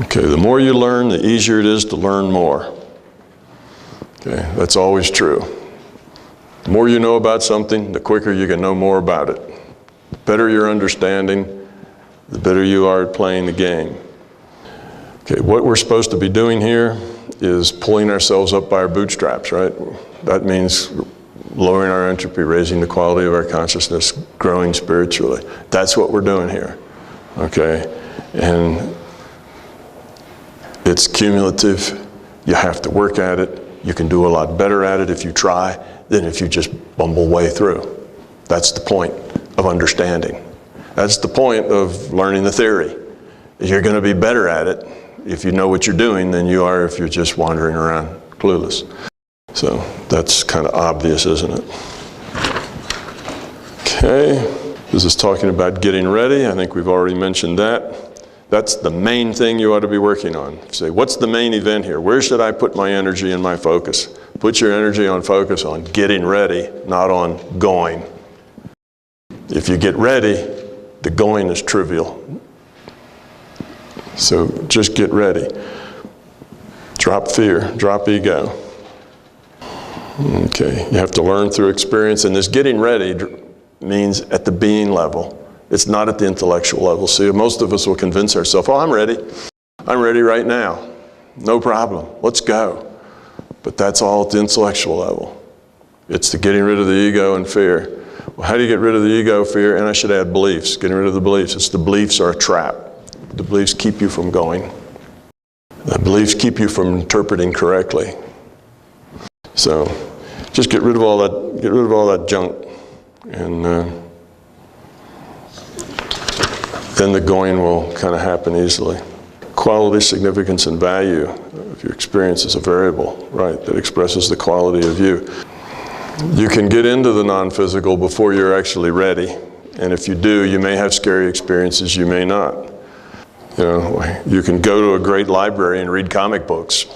Okay, the more you learn, the easier it is to learn more. Okay, that's always true. The more you know about something, the quicker you can know more about it. The better your understanding, the better you are at playing the game. Okay, what we're supposed to be doing here is pulling ourselves up by our bootstraps, right? That means lowering our entropy, raising the quality of our consciousness, growing spiritually. That's what we're doing here, okay? And it's cumulative. You have to work at it. You can do a lot better at it if you try than if you just bumble way through. That's the point of understanding. That's the point of learning the theory, is you're going to be better at it if you know what you're doing than you are if you're just wandering around clueless. So that's kind of obvious, isn't it? Okay, this is talking about getting ready. I think we've already mentioned that. That's the main thing you ought to be working on. Say, what's the main event here? Where should I put my energy and my focus? Put your energy on focus on getting ready, not on going. If you get ready, the going is trivial. So just get ready. Drop fear, drop ego. Okay, you have to learn through experience, and this getting ready means at the being level. It's not at the intellectual level. See, most of us will convince ourselves, oh, I'm ready. I'm ready right now. No problem. Let's go. But that's all at the intellectual level. It's the getting rid of the ego and fear. Well, how do you get rid of the ego, fear? And I should add beliefs. Getting rid of the beliefs. It's the beliefs are a trap. The beliefs keep you from going. The beliefs keep you from interpreting correctly. So just get rid of all that junk, and then the going will kind of happen easily. Quality, significance, and value of your experience is a variable, right, that expresses the quality of you. You can get into the non-physical before you're actually ready, and if you do, you may have scary experiences, you may not. You know, you can go to a great library and read comic books.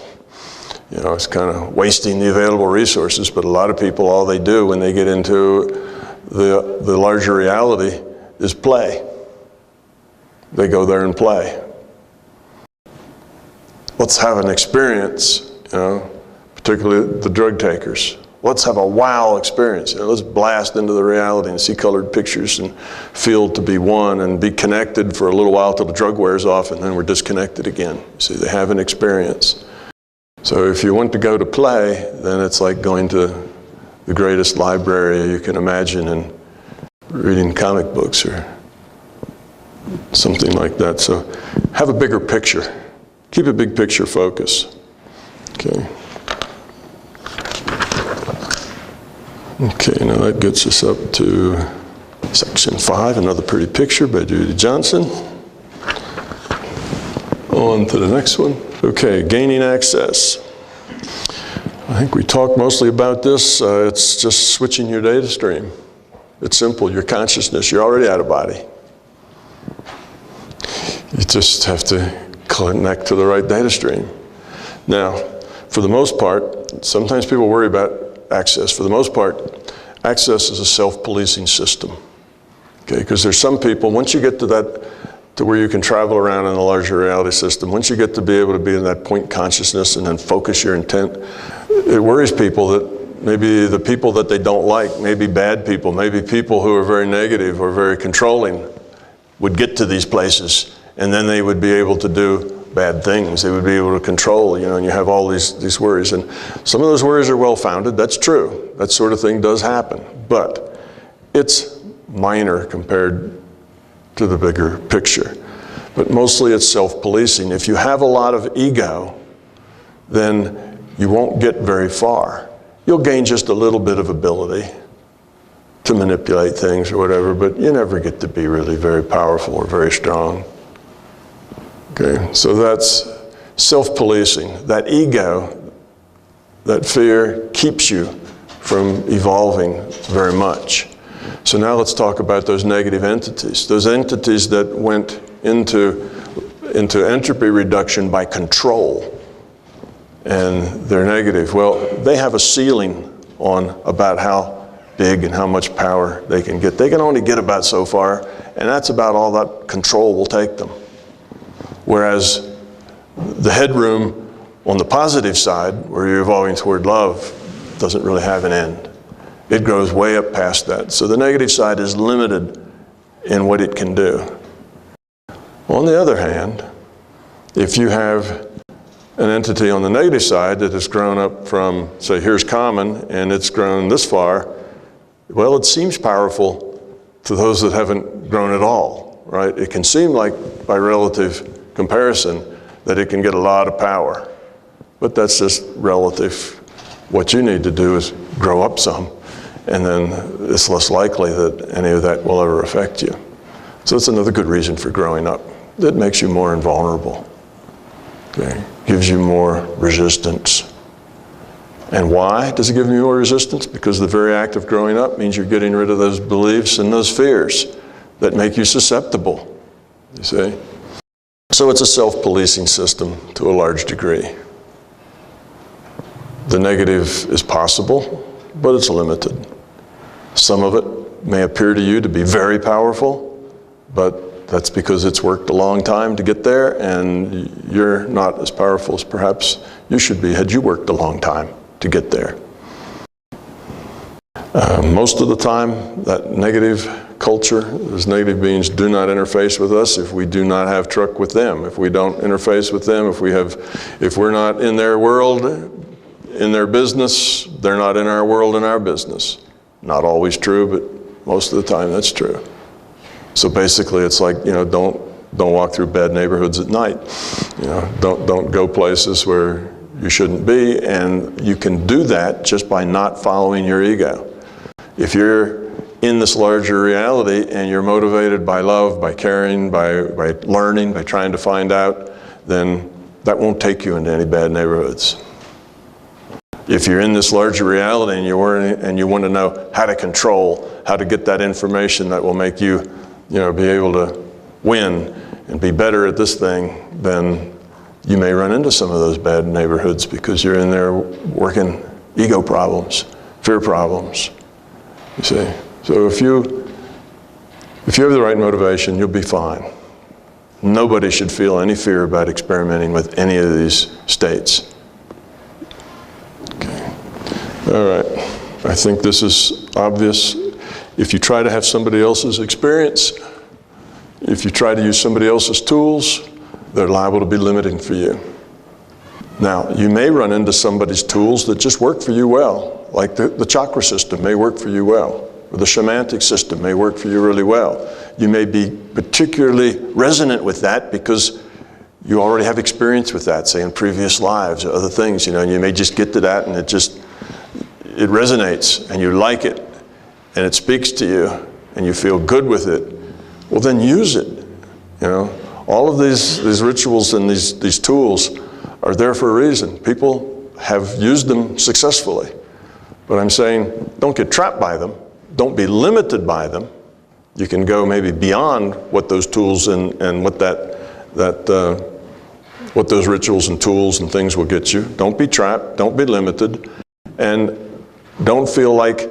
You know, it's kind of wasting the available resources, but a lot of people, all they do when they get into the larger reality is play. They go there and play. Let's have an experience, you know, particularly the drug takers. Let's have a wow experience. You know, let's blast into the reality and see colored pictures and feel to be one and be connected for a little while till the drug wears off, and then we're disconnected again. See, they have an experience. So if you want to go to play, then it's like going to the greatest library you can imagine and reading comic books or something like that. So have a bigger picture. Keep a big picture focus. Okay. Okay, now that gets us up to section 5, another pretty picture by Judy Johnson. On to the next one. Okay, gaining access. I think we talked mostly about this. It's just switching your data stream. It's simple, your consciousness, you're already out of body. You just have to connect to the right data stream. Now, for the most part, sometimes people worry about access. For the most part, access is a self-policing system. Okay, because there's some people, once you get to that, to where you can travel around in a larger reality system, once you get to be able to be in that point consciousness and then focus your intent, it worries people that maybe the people that they don't like, maybe bad people, maybe people who are very negative or very controlling would get to these places, and then they would be able to do bad things. They would be able to control, you know, and you have all these worries. And some of those worries are well-founded. That's true. That sort of thing does happen. But it's minor compared to the bigger picture. But mostly it's self-policing. If you have a lot of ego, then you won't get very far. You'll gain just a little bit of ability to manipulate things or whatever, but you never get to be really very powerful or very strong. Okay, so that's self-policing. That ego, that fear, keeps you from evolving very much. So now let's talk about those negative entities. Those entities that went into entropy reduction by control, and they're negative. Well, they have a ceiling on about how big and how much power they can get. They can only get about so far, and that's about all that control will take them. Whereas The headroom on the positive side, where you're evolving toward love, doesn't really have an end. It grows way up past that. So the negative side is limited in what it can do. On the other hand, if you have an entity on the negative side that has grown up from, say, here's common, and it's grown this far, well, it seems powerful to those that haven't grown at all, right? It can seem like, by relative comparison, that it can get a lot of power. But that's just relative. What you need to do is grow up some, and then it's less likely that any of that will ever affect you. So it's another good reason for growing up. That makes you more invulnerable. Okay? Gives you more resistance. And why does it give you more resistance? Because the very act of growing up means you're getting rid of those beliefs and those fears that make you susceptible, you see? So it's a self-policing system to a large degree. The negative is possible, but it's limited. Some of it may appear to you to be very powerful, but that's because it's worked a long time to get there, and you're not as powerful as perhaps you should be had you worked a long time to get there. Most of the time, that negative culture, those negative beings do not interface with us if we do not have truck with them. If we don't interface with them, if we're not in their world, in their business, they're not in our world, in our business. Not always true, but most of the time that's true. So basically, it's like, you know, don't walk through bad neighborhoods at night. You know, don't go places where you shouldn't be, and you can do that just by not following your ego. If you're in this larger reality and you're motivated by love, by caring, by learning, by trying to find out, then that won't take you into any bad neighborhoods. If you're in this larger reality and you want to know how to control, how to get that information that will make you, you know, be able to win and be better at this thing, then you may run into some of those bad neighborhoods because you're in there working ego problems, fear problems, you see. So if you have the right motivation, you'll be fine. Nobody should feel any fear about experimenting with any of these states. Okay. All right. I think this is obvious. If you try to have somebody else's experience, if you try to use somebody else's tools, they're liable to be limiting for you. Now, you may run into somebody's tools that just work for you well, like the chakra system may work for you well, or the shamanic system may work for you really well. You may be particularly resonant with that because you already have experience with that, say in previous lives or other things, you know, and you may just get to that and it resonates and you like it and it speaks to you and you feel good with it. Well, then use it, you know. All of these rituals and these tools are there for a reason. People have used them successfully. But I'm saying, don't get trapped by them. Don't be limited by them. You can go maybe beyond what those tools and what what those rituals and tools and things will get you. Don't be trapped. Don't be limited. And don't feel like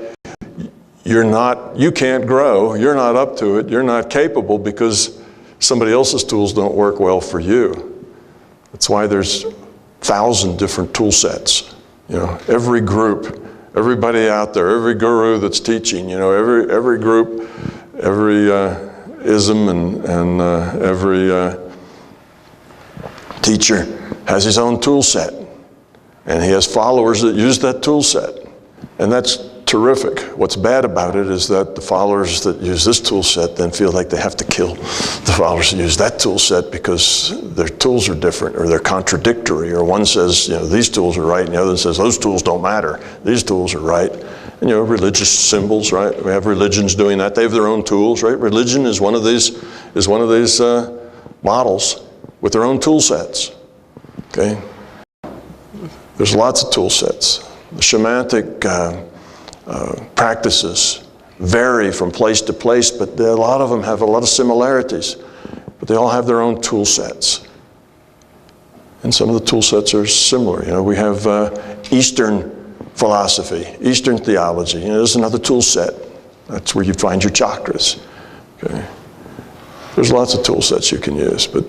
you can't grow. You're not up to it. You're not capable because somebody else's tools don't work well for you. That's why there's 1,000 different tool sets. You know, every group, everybody out there, every guru that's teaching, you know, every group, every ism and every teacher has his own tool set. And he has followers that use that tool set. And that's terrific. What's bad about it is that the followers that use this tool set then feel like they have to kill the followers that use that tool set because their tools are different or they're contradictory, or one says, you know, these tools are right, and the other says those tools don't matter. These tools are right. And, you know, religious symbols, right? We have religions doing that. They have their own tools, right? Religion is one of these models with their own tool sets. Okay? There's lots of tool sets. The shamanic practices vary from place to place, but a lot of them have a lot of similarities. But they all have their own tool sets. And some of the tool sets are similar. You know, we have Eastern philosophy, Eastern theology. You know, there's another tool set. That's where you find your chakras. Okay. There's lots of tool sets you can use, but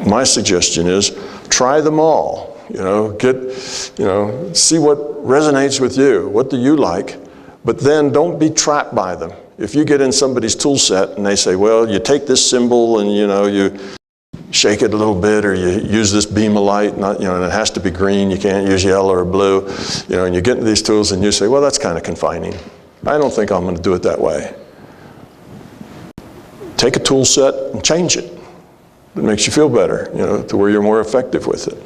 my suggestion is try them all. See what resonates with you. What do you like? But then don't be trapped by them. If you get in somebody's tool set and they say, well, you take this symbol and you shake it a little bit, or you use this beam of light, and it has to be green, you can't use yellow or blue, and you get into these tools and you say, well, that's kind of confining. I don't think I'm going to do it that way. Take a tool set and change it. It makes you feel better, to where you're more effective with it.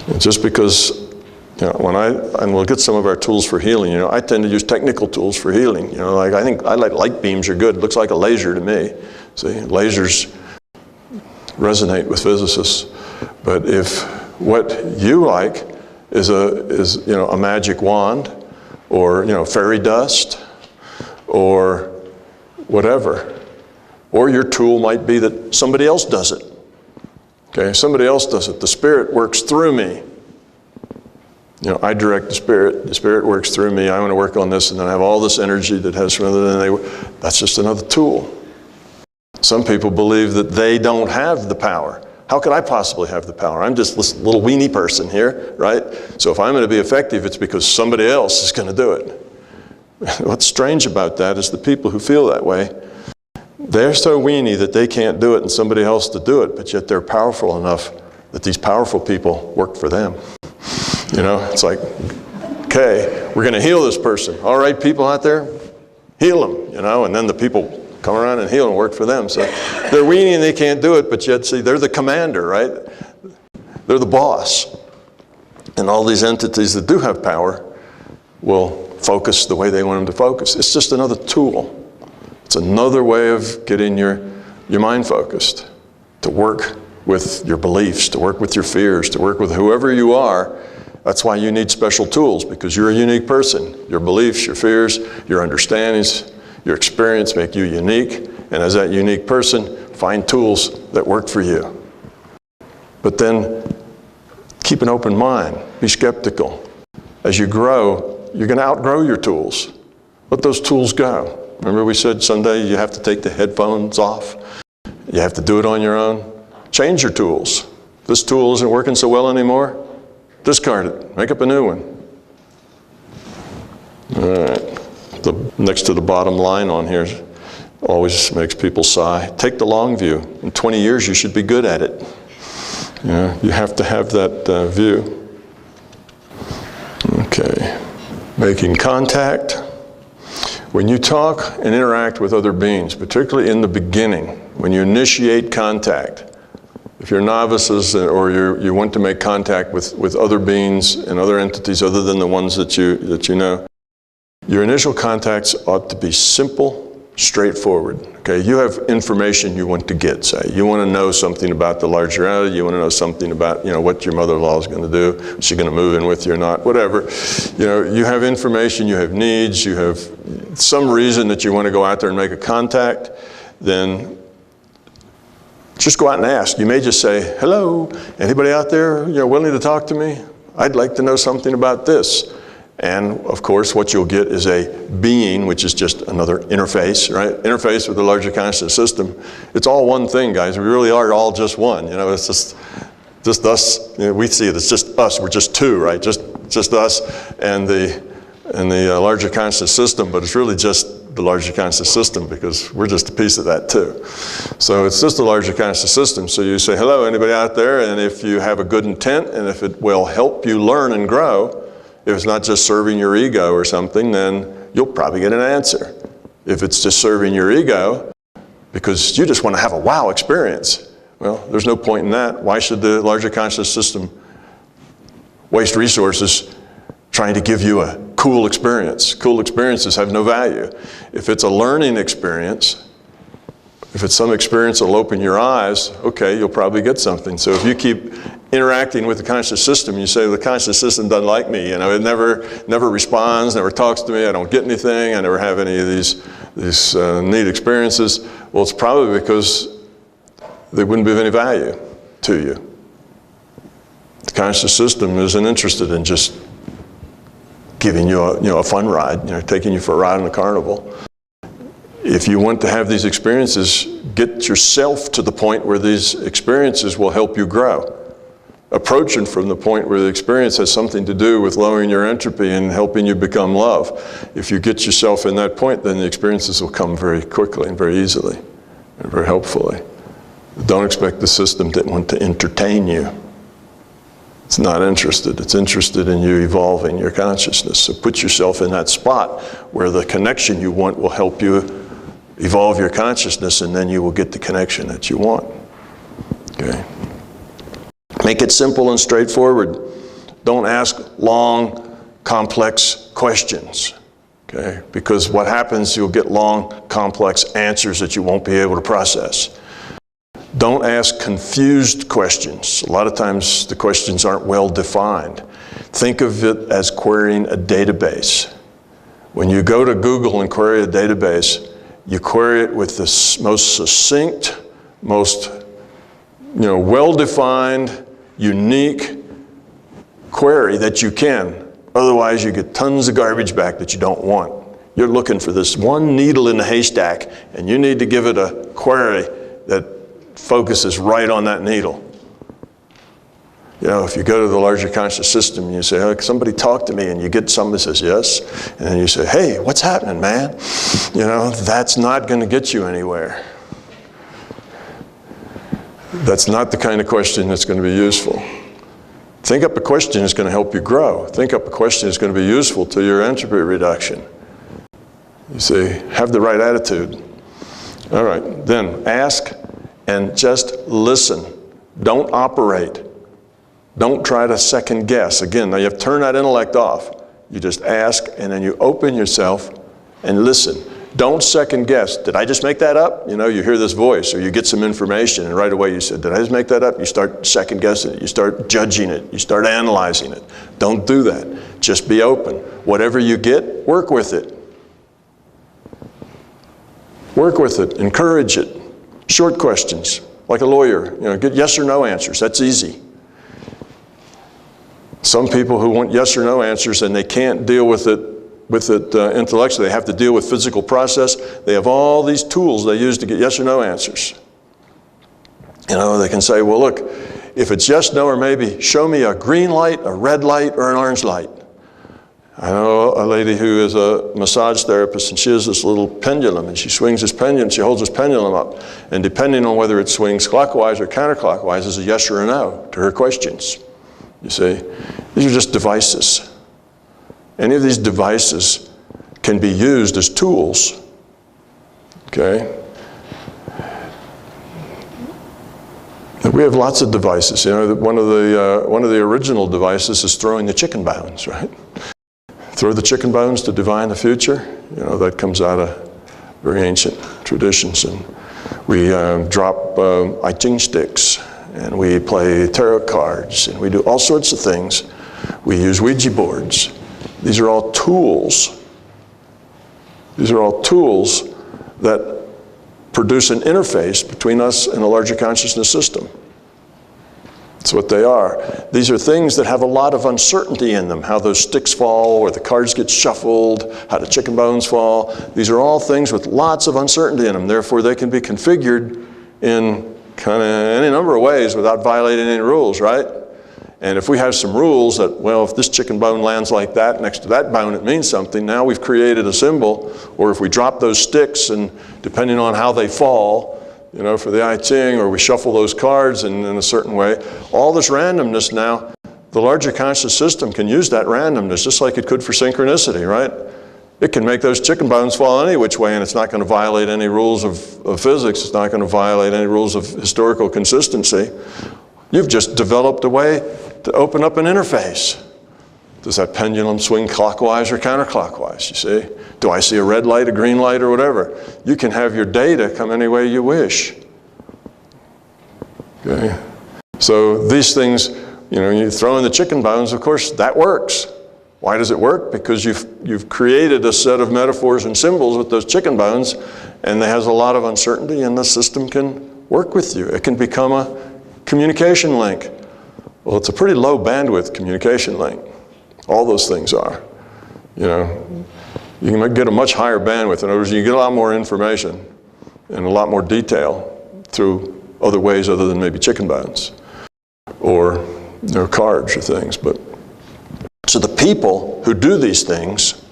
And just because, and we'll get some of our tools for healing, I tend to use technical tools for healing. I think light beams are good. It looks like a laser to me. See, lasers resonate with physicists. But if what you like is a magic wand, or fairy dust, or whatever, or your tool might be that somebody else does it. Okay, somebody else does it. The Spirit works through me. I direct the Spirit works through me. I want to work on this, and then I have all this energy that has that's just another tool. Some people believe that they don't have the power. How could I possibly have the power? I'm just this little weenie person here, right? So if I'm going to be effective, it's because somebody else is going to do it. What's strange about that is the people who feel that way, they're so weenie that they can't do it and somebody else to do it, but yet they're powerful enough that these powerful people work for them. It's like, okay, we're going to heal this person. All right, people out there, heal them, and then the people come around and heal and work for them. So they're weenie and they can't do it, but yet, see, they're the commander, right? They're the boss. And all these entities that do have power will focus the way they want them to focus. It's just another tool. It's another way of getting your mind focused, to work with your beliefs, to work with your fears, to work with whoever you are. That's why you need special tools, because you're a unique person. Your beliefs, your fears, your understandings, your experience make you unique. And as that unique person, find tools that work for you. But then keep an open mind. Be skeptical. As you grow, you're going to outgrow your tools. Let those tools go. Remember we said someday you have to take the headphones off. You have to do it on your own. Change your tools. If this tool isn't working so well anymore, discard it. Make up a new one. All right. Next to the bottom line on here always makes people sigh. Take the long view. In 20 years, you should be good at it. You have to have that view. Okay. Making contact. When you talk and interact with other beings, particularly in the beginning, when you initiate contact, if you're novices or you want to make contact with other beings and other entities other than the ones that you know, your initial contacts ought to be simple, straightforward. Okay, you have information you want to get, say. You want to know something about the larger reality, you want to know something about, what your mother-in-law is going to do, is she going to move in with you or not, whatever. You have information, you have needs, you have some reason that you want to go out there and make a contact, then just go out and ask. You may just say, hello, anybody out there willing to talk to me? I'd like to know something about this. And of course, what you'll get is a being, which is just another interface, right? Interface with the larger conscious system. It's all one thing, guys. We really are all just one. It's just us. We see it. It's just us. We're just two, right? Just us and the larger conscious system. But it's really just the larger conscious system, because we're just a piece of that too. So it's just the larger conscious system. So you say, hello, anybody out there? And if you have a good intent, and if it will help you learn and grow, if it's not just serving your ego or something, then you'll probably get an answer. If it's just serving your ego because you just want to have a wow experience, well, there's no point in that. Why should the larger conscious system waste resources trying to give you a cool experience? Cool experiences have no value. If it's a learning experience, if it's some experience that'll open your eyes, okay, you'll probably get something. So if you keep interacting with the conscious system, you say the conscious system doesn't like me, it never responds, never talks to me, I don't get anything, I never have any of these neat experiences. Well, it's probably because they wouldn't be of any value to you. The conscious system isn't interested in just giving you a fun ride, taking you for a ride in a carnival. if you want to have these experiences, get yourself to the point where these experiences will help you grow. Approaching from the point where the experience has something to do with lowering your entropy and helping you become love. If you get yourself in that point, then the experiences will come very quickly and very easily and very helpfully. Don't expect the system to want to entertain you. It's not interested. It's interested in you evolving your consciousness. So put yourself in that spot where the connection you want will help you evolve your consciousness, and then you will get the connection that you want. Okay. Make it simple and straightforward. Don't ask long, complex questions. Okay? Because what happens, you'll get long, complex answers that you won't be able to process. Don't ask confused questions. A lot of times the questions aren't well defined. Think of it as querying a database. When you go to Google and query a database, you query it with the most succinct, most well-defined, unique query that you can. Otherwise, you get tons of garbage back that you don't want. You're looking for this one needle in the haystack, and you need to give it a query that focuses right on that needle. If you go to the larger conscious system and you say, oh, somebody talk to me, and you get somebody that says yes, and then you say, hey, what's happening, man? That's not going to get you anywhere. That's not the kind of question that's going to be useful. Think up a question that's going to help you grow. Think up a question that's going to be useful to your entropy reduction. You see, have the right attitude. All right, then ask and just listen. Don't operate. Don't try to second guess. Again, now you have to turn that intellect off. You just ask, and then you open yourself and listen. Don't second guess. Did I just make that up? You hear this voice, or you get some information, and right away you said, did I just make that up? You start second guessing it. You start judging it. You start analyzing it. Don't do that. Just be open. Whatever you get, work with it. Work with it. Encourage it. Short questions, like a lawyer. Get yes or no answers. That's easy. Some people who want yes or no answers and they can't deal with it intellectually. They have to deal with physical process. They have all these tools they use to get yes or no answers. They can say, well, look, if it's yes, no, or maybe, show me a green light, a red light, or an orange light. I know a lady who is a massage therapist, and she has this little pendulum, and she swings this pendulum, she holds this pendulum up, and depending on whether it swings clockwise or counterclockwise is a yes or a no to her questions. You see, these are just devices. Any of these devices can be used as tools, okay? We have lots of devices. One of the original devices is throwing the chicken bones, right? Throw the chicken bones to divine the future. That comes out of very ancient traditions. And we drop I Ching sticks, and we play tarot cards, and we do all sorts of things. We use Ouija boards. These are all tools. These are all tools that produce an interface between us and the larger consciousness system. That's what they are. These are things that have a lot of uncertainty in them. How those sticks fall, or the cards get shuffled, how the chicken bones fall. These are all things with lots of uncertainty in them. Therefore, they can be configured in kind of any number of ways without violating any rules, right? And if we have some rules that, well, if this chicken bone lands like that next to that bone, it means something. Now we've created a symbol. Or if we drop those sticks, and depending on how they fall, for the I Ching, or we shuffle those cards in a certain way, all this randomness now, the larger conscious system can use that randomness just like it could for synchronicity, right? It can make those chicken bones fall any which way, and it's not going to violate any rules of physics. It's not going to violate any rules of historical consistency. You've just developed a way to open up an interface. Does that pendulum swing clockwise or counterclockwise, you see? Do I see a red light, a green light, or whatever? You can have your data come any way you wish. Okay? So these things, you throw in the chicken bones, of course, that works. Why does it work? Because you've created a set of metaphors and symbols with those chicken bones, and there has a lot of uncertainty, and the system can work with you. It can become a communication link. Well, it's a pretty low bandwidth communication link. All those things are. You can get a much higher bandwidth. In other words, you get a lot more information and a lot more detail through other ways other than maybe chicken bones or cards or things. But so the people who do these things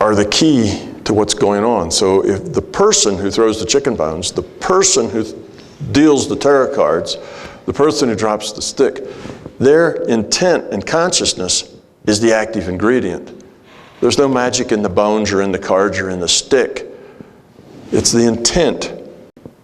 are the key to what's going on. So if the person who throws the chicken bones, the person who deals the tarot cards, the person who drops the stick, their intent and consciousness is the active ingredient. There's no magic in the bones or in the cards or in the stick. It's the intent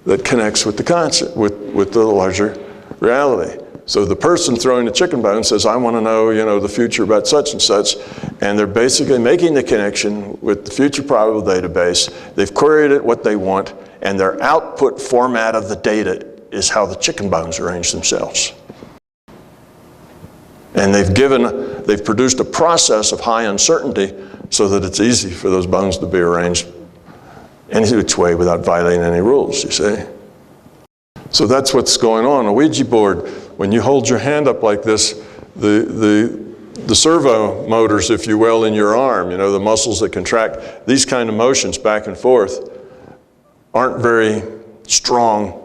that connects with the with the larger reality. So the person throwing the chicken bone says, I want to know, the future about such and such, and they're basically making the connection with the future probable database. They've queried it what they want, and their output format of the data is how the chicken bones arrange themselves. And they've produced a process of high uncertainty so that it's easy for those bones to be arranged any which way without violating any rules, you see. So that's what's going on. A Ouija board, when you hold your hand up like this, the servo motors, if you will, in your arm, the muscles that contract, these kind of motions back and forth aren't very strong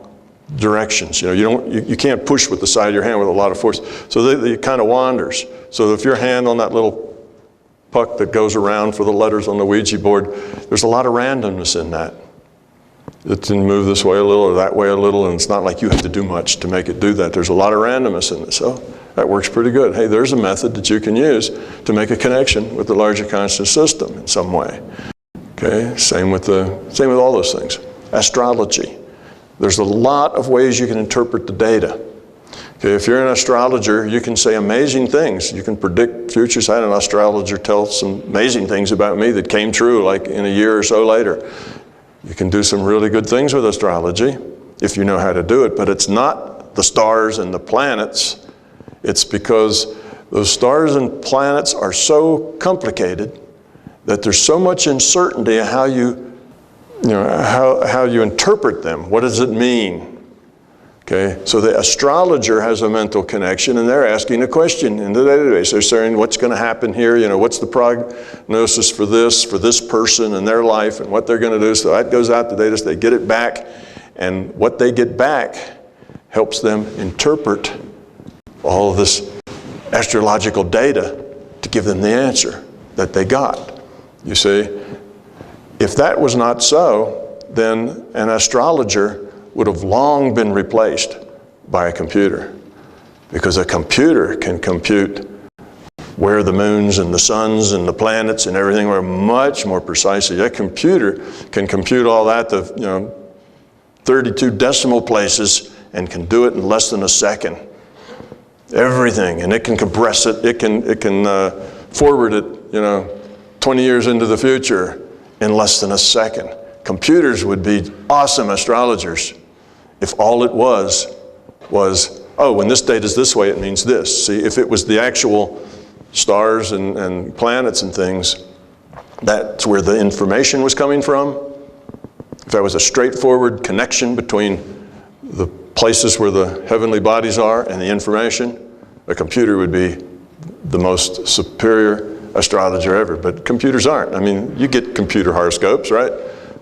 directions. You can't push with the side of your hand with a lot of force. So it kind of wanders. So if your hand on that little puck that goes around for the letters on the Ouija board, there's a lot of randomness in that. It can move this way a little or that way a little, and it's not like you have to do much to make it do that. There's a lot of randomness in it, so that works pretty good. Hey, there's a method that you can use to make a connection with the larger conscious system in some way. Okay, same with all those things. Astrology. There's a lot of ways you can interpret the data. Okay, if you're an astrologer, you can say amazing things. You can predict futures. I had an astrologer tell some amazing things about me that came true like in a year or so later. You can do some really good things with astrology if you know how to do it, but it's not the stars and the planets. It's because those stars and planets are so complicated that there's so much uncertainty how you interpret them. What does it mean? Okay, so the astrologer has a mental connection, and they're asking a question in the database. They're saying, what's going to happen here? What's the prognosis for this person and their life and what they're going to do? So that goes out to data, they get it back, and what they get back helps them interpret all of this astrological data to give them the answer that they got. You see, if that was not so, then an astrologer would have long been replaced by a computer, because a computer can compute where the moons and the suns and the planets and everything are much more precisely. A computer can compute all that to 32 decimal places and can do it in less than a second. Everything, and it can compress it. It can forward it 20 years into the future in less than a second. Computers would be awesome astrologers if all it was, oh, when this date is this way, it means this. See, if it was the actual stars and planets and things, that's where the information was coming from. If that was a straightforward connection between the places where the heavenly bodies are and the information, a computer would be the most superior astrologer ever. But computers aren't. I mean, you get computer horoscopes, right?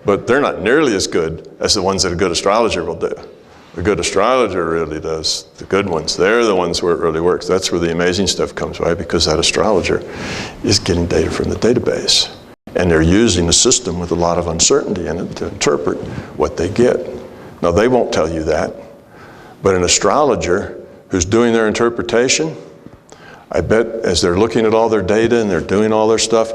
But they're not nearly as good as the ones that a good astrologer will do. A good astrologer really does the good ones. They're the ones where it really works. That's where the amazing stuff comes by, because that astrologer is getting data from the database. And they're using the system with a lot of uncertainty in it to interpret what they get. Now, they won't tell you that, but an astrologer who's doing their interpretation, I bet as they're looking at all their data and they're doing all their stuff,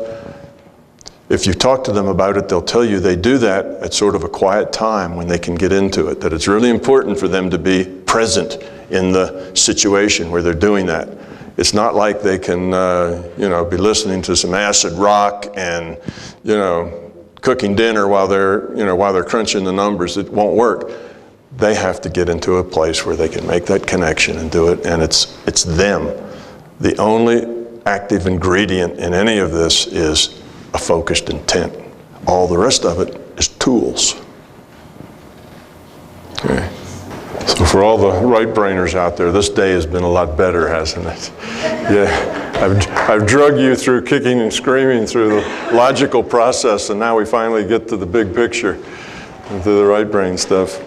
if you talk to them about it, they'll tell you they do that at sort of a quiet time when they can get into it, that it's really important for them to be present in the situation where they're doing that. It's not like they can, be listening to some acid rock and, cooking dinner while they're crunching the numbers. It won't work. They have to get into a place where they can make that connection and do it, and it's them. The only active ingredient in any of this is a focused intent. All the rest of it is tools. Okay. So For all the right-brainers out there, this day has been a lot better, hasn't it? Yeah, I've drug you through kicking and screaming through the logical process, and now we finally get to the big picture, and to the right-brain stuff.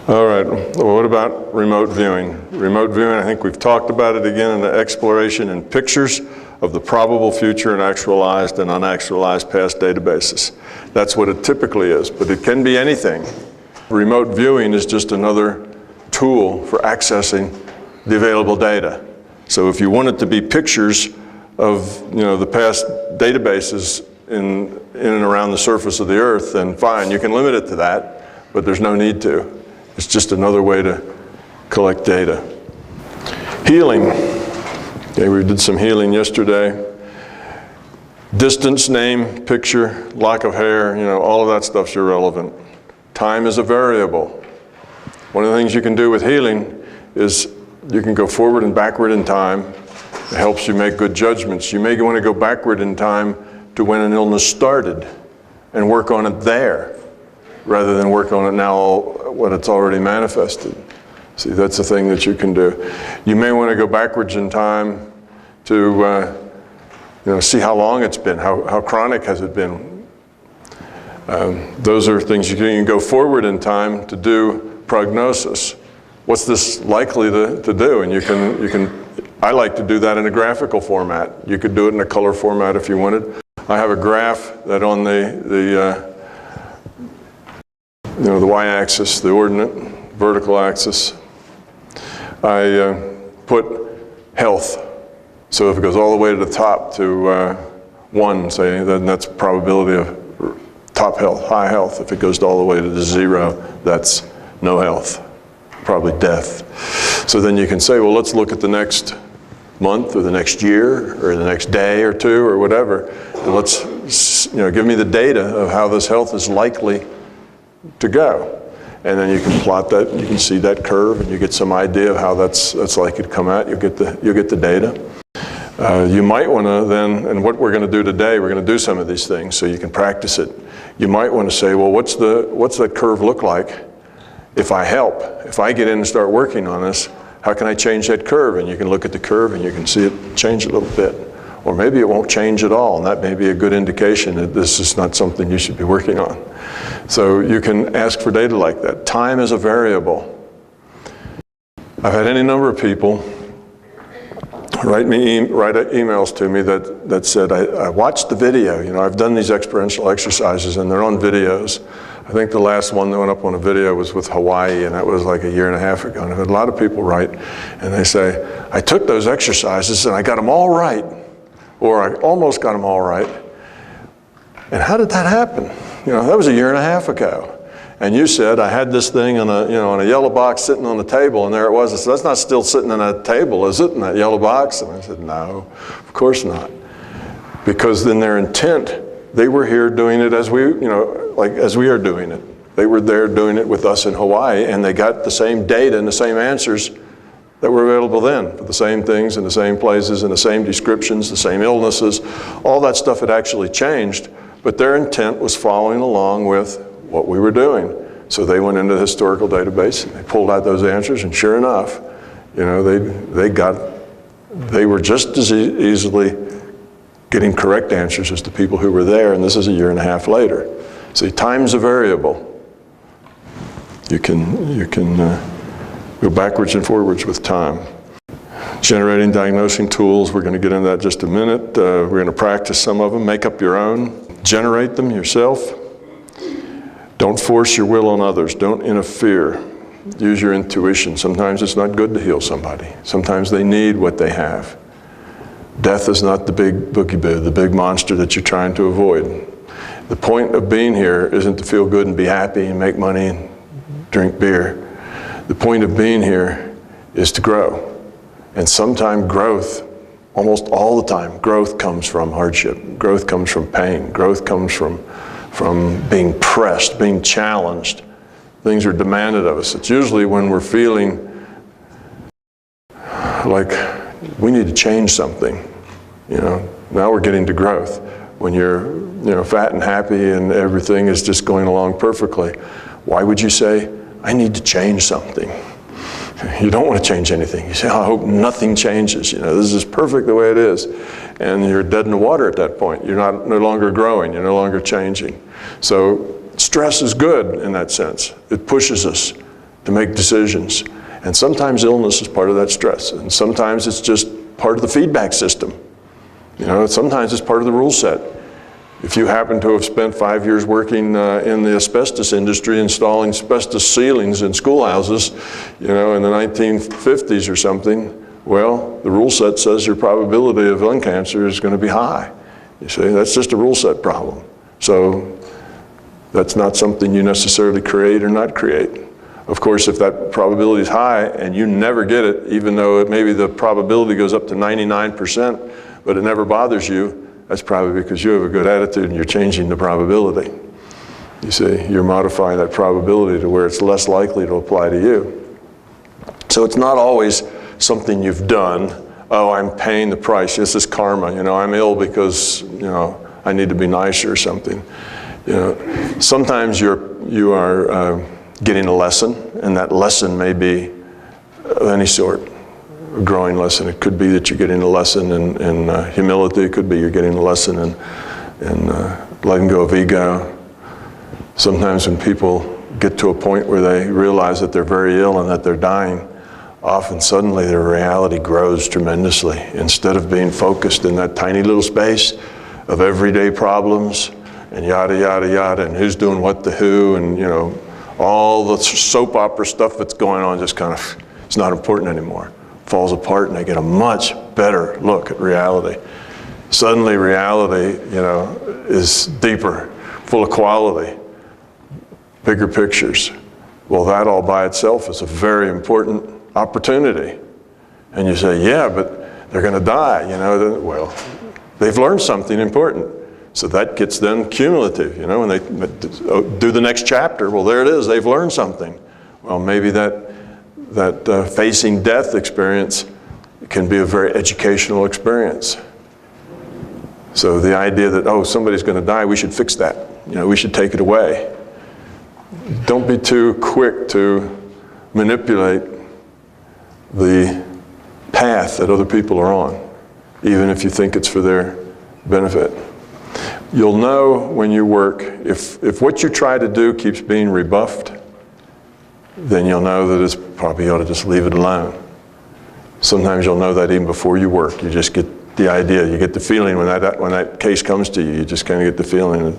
All right, well, what about remote viewing? Remote viewing, I think we've talked about it again in the exploration in pictures of the probable future in actualized and unactualized past databases. That's what it typically is, but it can be anything. Remote viewing is just another tool for accessing the available data. So if you want it to be pictures of the past databases in and around the surface of the Earth, then fine, you can limit it to that, but there's no need to. It's just another way to collect data. Healing. Okay, we did some healing yesterday. Distance, name, picture, lock of hair, all of that stuff's irrelevant. Time is a variable. One of the things you can do with healing is you can go forward and backward in time. It helps you make good judgments. You may want to go backward in time to when an illness started and work on it there, rather than work on it now when it's already manifested. See, that's the thing that you can do. You may want to go backwards in time to see how long it's been, how chronic has it been. Those are things you can go forward in time to do prognosis. What's this likely to do? And you can. I like to do that in a graphical format. You could do it in a color format if you wanted. I have a graph that on the y-axis, the ordinate, vertical axis, I put health. So if it goes all the way to the top to 1, say, then that's probability of top health, high health. If it goes all the way to the 0, that's no health, probably death. So then you can say, well, let's look at the next month or the next year or the next day or two or whatever, and let's give me the data of how this health is likely to go. And then you can plot that, you can see that curve, and you get some idea of how that's likely to come out. You'll get the data. You might want to then, and what we're going to do today, we're going to do some of these things so you can practice it. You might want to say, well, what's that curve look like if I help? If I get in and start working on this, how can I change that curve? And you can look at the curve and you can see it change a little bit. Or maybe it won't change at all, and that may be a good indication that this is not something you should be working on. So you can ask for data like that. Time is a variable. I've had any number of people write emails to me that said, I watched the video, I've done these experiential exercises and they're on videos. I think the last one that went up on a video was with Hawaii, and that was like 1.5 years ago. And I've had a lot of people write, and they say, I took those exercises and I got them all right, or I almost got them all right. And how did that happen? That was 1.5 years ago. And you said, I had this thing on a yellow box sitting on the table, and there it was. I said, that's not still sitting on that table, is it, in that yellow box? And I said, no, of course not. Because in their intent, they were here doing it as as we are doing it. They were there doing it with us in Hawaii, and they got the same data and the same answers that were available then, for the same things in the same places, in the same descriptions, the same illnesses. All that stuff had actually changed, but their intent was following along with what we were doing. So they went into the historical database, and they pulled out those answers, and sure enough, they were just as easily getting correct answers as the people who were there, and this is 1.5 years later. See, time's a variable. You can go backwards and forwards with time. Generating diagnosing tools, we're going to get into that in just a minute. We're going to practice some of them, make up your own, generate them yourself. Don't force your will on others, don't interfere. Use your intuition. Sometimes it's not good to heal somebody. Sometimes they need what they have. Death is not the big boogeyman, the big monster that you're trying to avoid. The point of being here isn't to feel good and be happy and make money and drink beer. The point of being here is to grow. And sometimes growth, almost all the time, growth comes from hardship. Growth comes from pain. Growth comes from being pressed, being challenged. Things are demanded of us. It's usually when we're feeling like we need to change something. Now we're getting to growth. When you're fat and happy and everything is just going along perfectly, why would you say, I need to change something. You don't want to change anything. You say, I hope nothing changes. This is perfect the way it is. And you're dead in the water at that point. You're no longer growing. You're no longer changing. So stress is good in that sense. It pushes us to make decisions. And sometimes illness is part of that stress. And sometimes it's just part of the feedback system. Sometimes it's part of the rule set. If you happen to have spent 5 years working in the asbestos industry installing asbestos ceilings in schoolhouses, in the 1950s or something, well, the rule set says your probability of lung cancer is going to be high. You see, that's just a rule set problem. So that's not something you necessarily create or not create. Of course, if that probability is high and you never get it, even though maybe the probability goes up to 99%, but it never bothers you, that's probably because you have a good attitude and you're changing the probability. You see, you're modifying that probability to where it's less likely to apply to you. So it's not always something you've done. Oh, I'm paying the price. This is karma. I'm ill because, I need to be nicer or something. Sometimes you are getting a lesson, and that lesson may be of any sort. A growing lesson. It could be that you're getting a lesson in humility. It could be you're getting a lesson in letting go of ego. Sometimes when people get to a point where they realize that they're very ill and that they're dying, often suddenly their reality grows tremendously. Instead of being focused in that tiny little space of everyday problems and yada, yada, yada, and who's doing what to who, and all the soap opera stuff that's going on just kind of, it's not important anymore. Falls apart, and they get a much better look at reality. Suddenly reality, is deeper, full of quality, bigger pictures. Well, that all by itself is a very important opportunity. And you say, yeah, but they're going to die, Well, they've learned something important. So that gets then cumulative, when they do the next chapter, well, there it is, they've learned something. Well, maybe that facing death experience can be a very educational experience. So the idea that, oh, somebody's going to die, we should fix that. We should take it away. Don't be too quick to manipulate the path that other people are on, even if you think it's for their benefit. You'll know when you work, if what you try to do keeps being rebuffed, then you'll know that it's probably you ought to just leave it alone. Sometimes you'll know that even before you work. You just get the idea, you get the feeling when that case comes to you, you just kind of get the feeling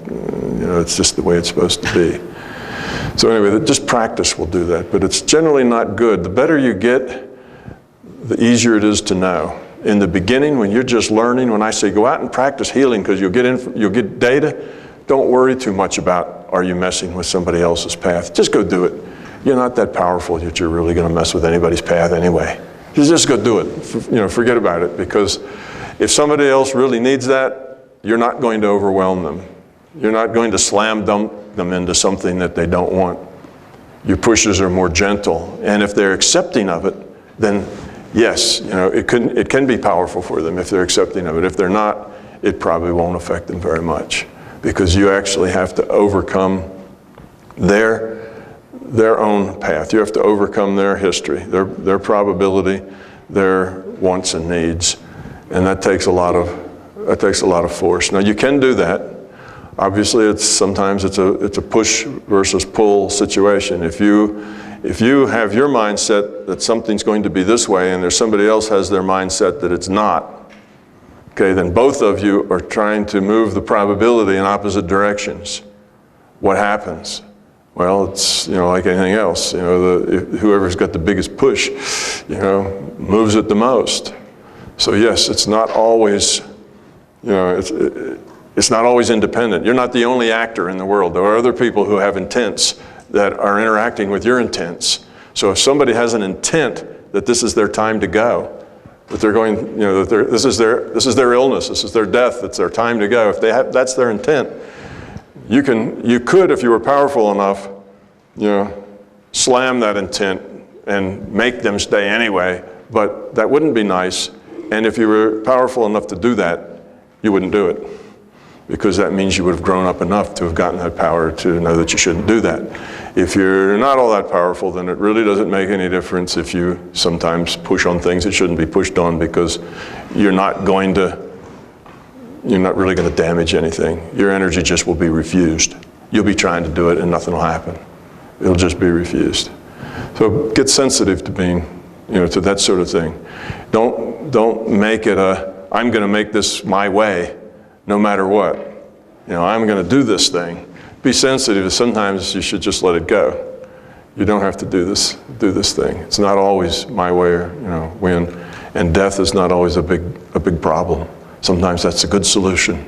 that, it's just the way it's supposed to be. So anyway, just practice will do that, but it's generally not good. The better you get, the easier it is to know. In the beginning, when you're just learning, when I say go out and practice healing because you'll get data, don't worry too much about are you messing with somebody else's path. Just go do it. You're not that powerful that you're really going to mess with anybody's path anyway. Just go do it. Forget about it, because if somebody else really needs that, you're not going to overwhelm them. You're not going to slam dunk them into something that they don't want. Your pushes are more gentle, and if they're accepting of it, then yes, it can be powerful for them if they're accepting of it. If they're not, it probably won't affect them very much, because you actually have to overcome their own path. You have to overcome their history, their probability, their wants and needs, and that takes a lot of force. Now you can do that. Obviously, sometimes it's a push versus pull situation. If you have your mindset that something's going to be this way, and there's somebody else has their mindset that it's not, okay, then both of you are trying to move the probability in opposite directions. What happens? Well, it's like anything else. Whoever's got the biggest push, moves it the most. So yes, it's not always, it's not always independent. You're not the only actor in the world. There are other people who have intents that are interacting with your intents. So if somebody has an intent that this is their time to go, that they're going, this is their illness, this is their death, it's their time to go. If that's their intent, you could, if you were powerful enough, slam that intent and make them stay anyway, but that wouldn't be nice. And if you were powerful enough to do that, you wouldn't do it. because that means you would have grown up enough to have gotten that power to know that you shouldn't do that. If you're not all that powerful, then it really doesn't make any difference if you sometimes push on things that shouldn't be pushed on, because you're not really going to damage anything. Your energy just will be refused. You'll be trying to do it and nothing will happen. It'll just be refused. So get sensitive to being, to that sort of thing. Don't make it I'm going to make this my way, no matter what. I'm going to do this thing. Be sensitive. Sometimes you should just let it go. You don't have to do this thing. It's not always my way or win. And death is not always a big problem. Sometimes that's a good solution,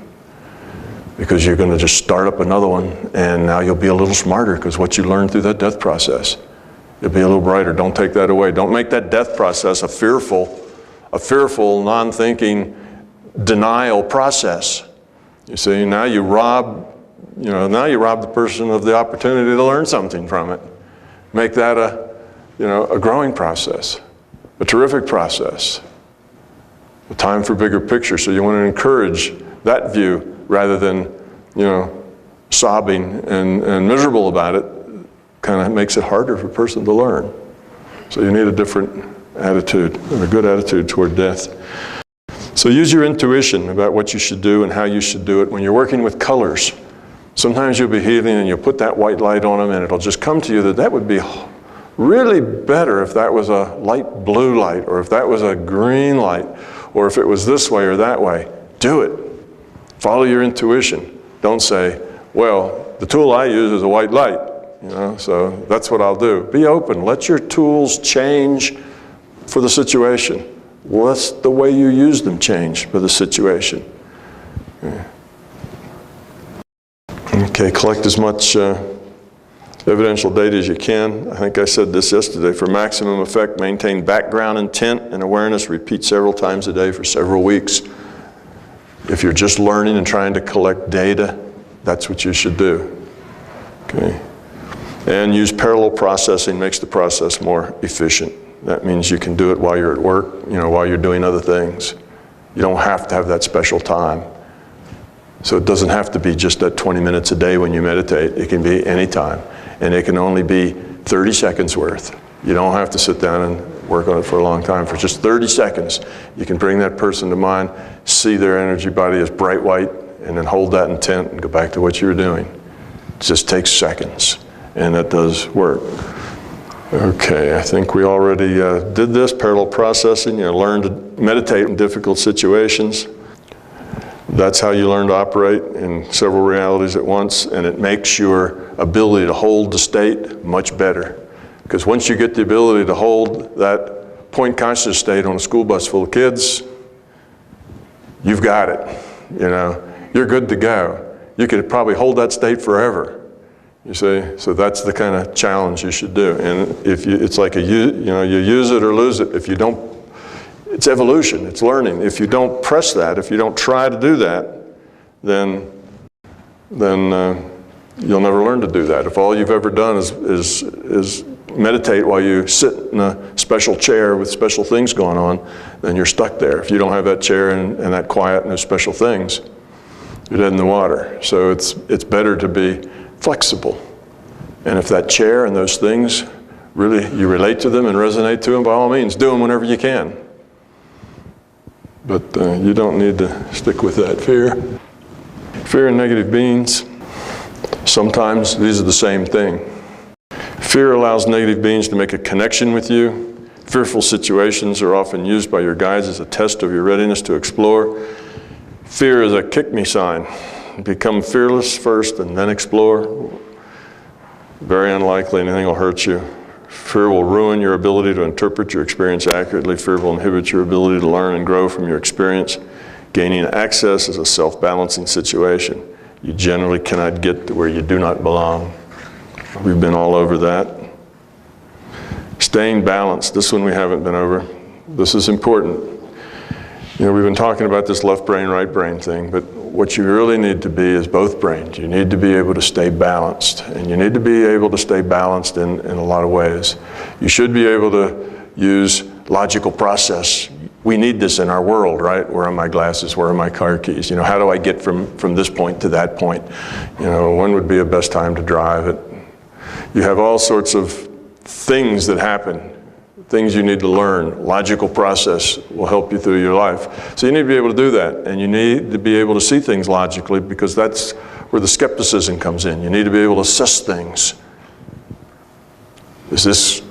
because you're going to just start up another one, and now you'll be a little smarter because what you learned through that death process. You'll be a little brighter. Don't take that away. Don't make that death process a fearful, non-thinking denial process. You see, now you rob the person of the opportunity to learn something from it. Make that a growing process, a terrific process, a time for bigger picture. So you want to encourage that view rather than, sobbing and miserable about it. Kind of makes it harder for a person to learn. So you need a different attitude, a good attitude toward death. So use your intuition about what you should do and how you should do it. When you're working with colors, sometimes you'll be healing and you'll put that white light on them, and it'll just come to you that would be really better if that was a light blue light, or if that was a green light, or if it was this way or that way. Do it. Follow your intuition. Don't say, well, the tool I use is a white light, so that's what I'll do. Be open. Let your tools change for the situation. Let the way you use them change for the situation. Okay, collect as much evidential data as you can. I think I said this yesterday. For maximum effect, maintain background intent and awareness. Repeat several times a day for several weeks. If you're just learning and trying to collect data, that's what you should do. Okay. And use parallel processing. Makes the process more efficient. That means you can do it while you're at work, while you're doing other things. You don't have to have that special time. So it doesn't have to be just that 20 minutes a day when you meditate. It can be any time. And it can only be 30 seconds worth. You don't have to sit down and work on it for a long time. For just 30 seconds, you can bring that person to mind, see their energy body as bright white, and then hold that intent and go back to what you were doing. It just takes seconds, and that does work. Okay, I think we already did this, parallel processing. You learn to meditate in difficult situations. That's how you learn to operate in several realities at once, and it makes your ability to hold the state much better. Because once you get the ability to hold that point conscious state on a school bus full of kids, you've got it. You're good to go. You could probably hold that state forever. You see, so that's the kind of challenge you should do. And it's like you use it or lose it. If you don't, it's evolution, it's learning. If you don't press that, if you don't try to do that, then you'll never learn to do that. If all you've ever done is meditate while you sit in a special chair with special things going on, then you're stuck there. If you don't have that chair and that quiet and those special things, you're dead in the water. So it's better to be flexible. And if that chair and those things, really you relate to them and resonate to them, by all means, do them whenever you can. But you don't need to stick with that fear. Fear and negative beings, sometimes these are the same thing. Fear allows negative beings to make a connection with you. Fearful situations are often used by your guides as a test of your readiness to explore. Fear is a kick-me sign. Become fearless first and then explore. Very unlikely anything will hurt you. Fear will ruin your ability to interpret your experience accurately. Fear will inhibit your ability to learn and grow from your experience. Gaining access is a self-balancing situation. You generally cannot get to where you do not belong. We've been all over that. Staying balanced. This one we haven't been over. This is important. We've been talking about this left brain, right brain thing, but what you really need to be is both brains. You need to be able to stay balanced, and you need to be able to stay balanced in a lot of ways. You should be able to use logical process. We need this in our world, right? Where are my glasses? Where are my car keys? You know, how do I get from this point to that point? You know, when would be a best time to drive it? You have all sorts of things that happen, things you need to learn. Logical process will help you through your life. So you need to be able to do that, and you need to be able to see things logically, because that's where the skepticism comes in. You need to be able to assess things. Does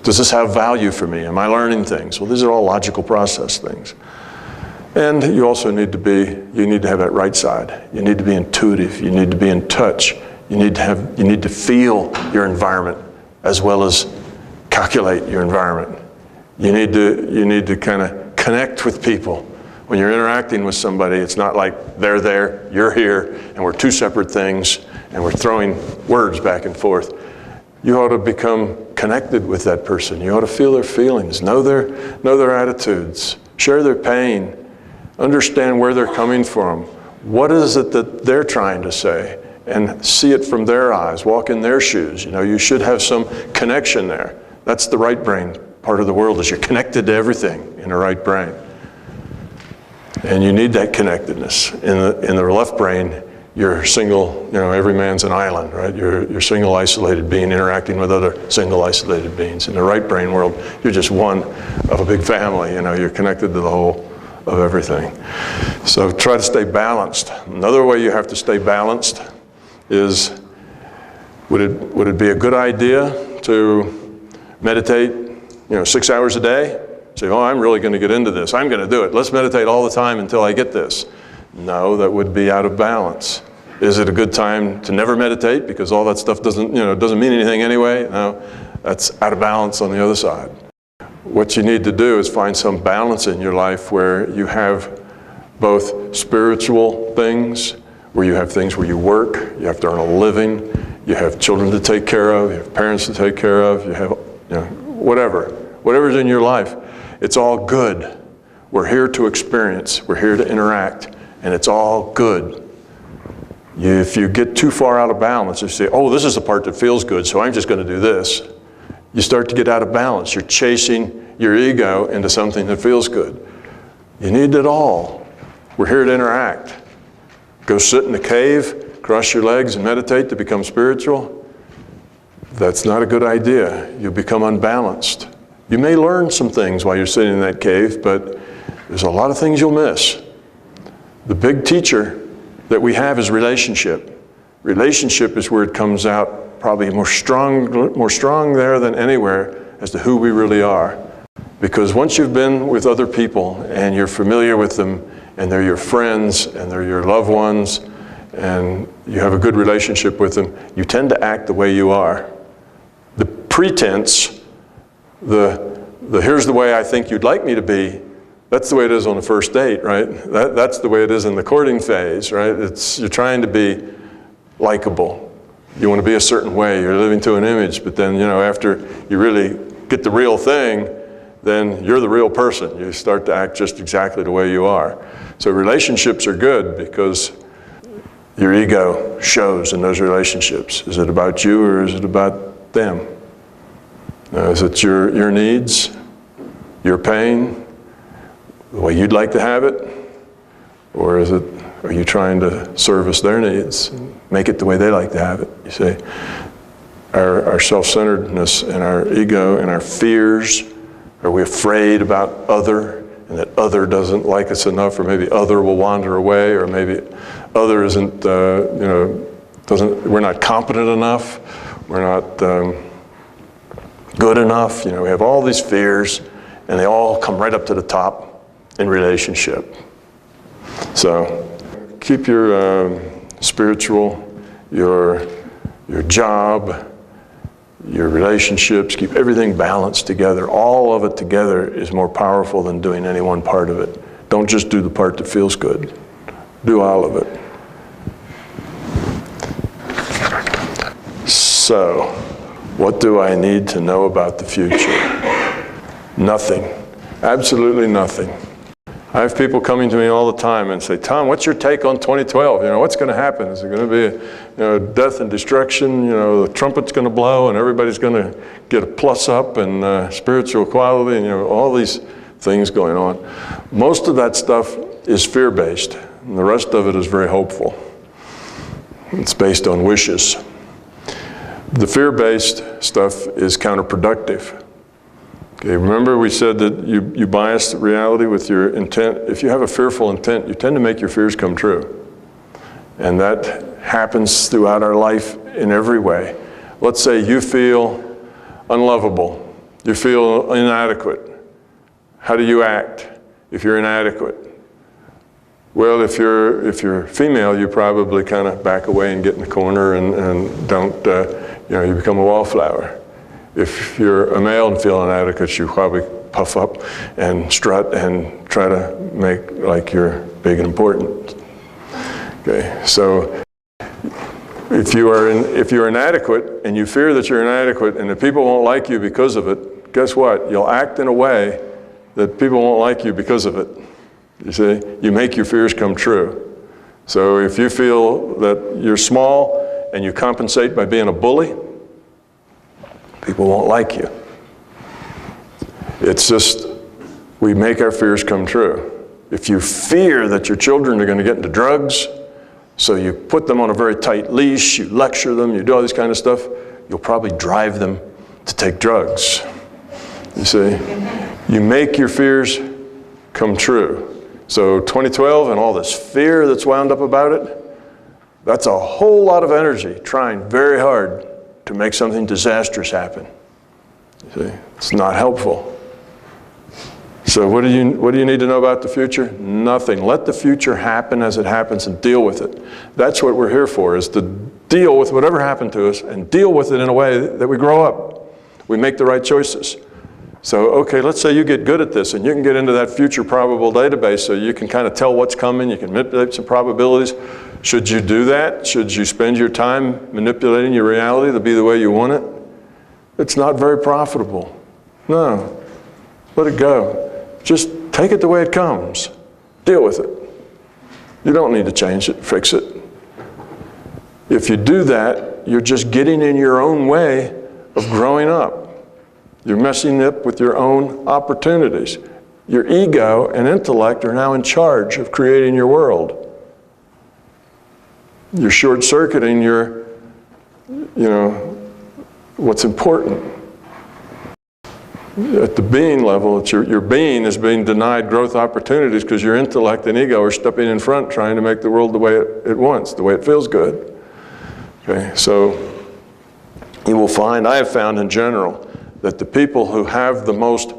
this have value for me? Am I learning things? Well, these are all logical process things. And you also need to have that right side. You need to be intuitive. You need to be in touch. You need to feel your environment as well as calculate your environment. You need to kind of connect with people. When you're interacting with somebody, it's not like they're there, you're here, and we're two separate things, and we're throwing words back and forth. You ought to become connected with that person. You ought to feel their feelings, know their attitudes, share their pain, understand where they're coming from. What is it that they're trying to say? And see it from their eyes, walk in their shoes. You know, you should have some connection there. That's the right brain part of the world, is you're connected to everything in the right brain. And you need that connectedness. In the left brain, you're single, you know, every man's an island, right? You're single isolated being interacting with other single isolated beings. In the right brain world, you're just one of a big family, you know, you're connected to the whole of everything. So try to stay balanced. Another way you have to stay balanced is, would it be a good idea to meditate, 6 hours a day? Say, oh, I'm really going to get into this. I'm going to do it. Let's meditate all the time until I get this. No, that would be out of balance. Is it a good time to never meditate because all that stuff doesn't mean anything anyway? No, that's out of balance on the other side. What you need to do is find some balance in your life where you have both spiritual things, where you have things where you work, you have to earn a living, you have children to take care of, you have parents to take care of, you have whatever's in your life. It's all good. We're here to experience, we're here to interact, and it's all good. If you get too far out of balance, you say, oh, this is the part that feels good, so I'm just going to do this. You start to get out of balance. You're chasing your ego into something that feels good. You need it all. We're here to interact. Go sit in the cave, cross your legs and meditate to become spiritual. That's not a good idea. You become unbalanced. You may learn some things while you're sitting in that cave, but there's a lot of things you'll miss. The big teacher that we have is relationship. Relationship is where it comes out probably more strong there than anywhere as to who we really are. Because once you've been with other people and you're familiar with them and they're your friends and they're your loved ones and you have a good relationship with them, you tend to act the way you are. The pretense, the here's the way I think you'd like me to be, that's the way it is on the first date, right? That's the way it is in the courting phase, right? You're trying to be likable. You want to be a certain way. You're living to an image, but then, after you really get the real thing, then you're the real person. You start to act just exactly the way you are. So relationships are good because your ego shows in those relationships. Is it about you or is it about them? Is it your needs, your pain, the way you'd like to have it? Or are you trying to service their needs, and make it the way they like to have it? You see, our self-centeredness and our ego and our fears, are we afraid about other, and that other doesn't like us enough, or maybe other will wander away, or maybe other isn't, we're not competent enough, we're not good enough. We have all these fears, and they all come right up to the top in relationship. So keep your spiritual, your job, your relationships, keep everything balanced together. All of it together is more powerful than doing any one part of it. Don't just do the part that feels good. Do all of it. So, what do I need to know about the future? Nothing. Absolutely nothing. I have people coming to me all the time and say, Tom, what's your take on 2012? What's going to happen? Is there going to be death and destruction? The trumpet's going to blow and everybody's going to get a plus up and spiritual equality and all these things going on. Most of that stuff is fear-based, and the rest of it is very hopeful. It's based on wishes. The fear-based stuff is counterproductive. Okay, remember we said that you bias reality with your intent. If you have a fearful intent, you tend to make your fears come true. And that happens throughout our life in every way. Let's say you feel unlovable. You feel inadequate. How do you act if you're inadequate? Well, if you're female, you probably kind of back away and get in the corner and don't, you become a wallflower. If you're a male and feel inadequate, you probably puff up and strut and try to make like you're big and important. Okay, so if you're inadequate and you fear that you're inadequate and that people won't like you because of it, guess what? You'll act in a way that people won't like you because of it. You see, you make your fears come true. So if you feel that you're small and you compensate by being a bully, people won't like you. It's just, we make our fears come true. If you fear that your children are going to get into drugs, so you put them on a very tight leash, you lecture them, you do all this kind of stuff, you'll probably drive them to take drugs. You see? You make your fears come true. So 2012 and all this fear that's wound up about it, that's a whole lot of energy trying very hard to make something disastrous happen. You see? It's not helpful. So what do you need to know about the future? Nothing. Let the future happen as it happens and deal with it. That's what we're here for, is to deal with whatever happened to us and deal with it in a way that we grow up. We make the right choices. So, okay, let's say you get good at this and you can get into that future probable database so you can kind of tell what's coming, you can manipulate some probabilities. Should you do that? Should you spend your time manipulating your reality to be the way you want it? It's not very profitable. No, let it go. Just take it the way it comes. Deal with it. You don't need to change it, fix it. If you do that, you're just getting in your own way of growing up. You're messing up with your own opportunities. Your ego and intellect are now in charge of creating your world. You're short-circuiting your, what's important. At the being level, it's your being is being denied growth opportunities because your intellect and ego are stepping in front trying to make the world the way it wants, the way it feels good. Okay, so you will find, I have found in general, that the people who have the most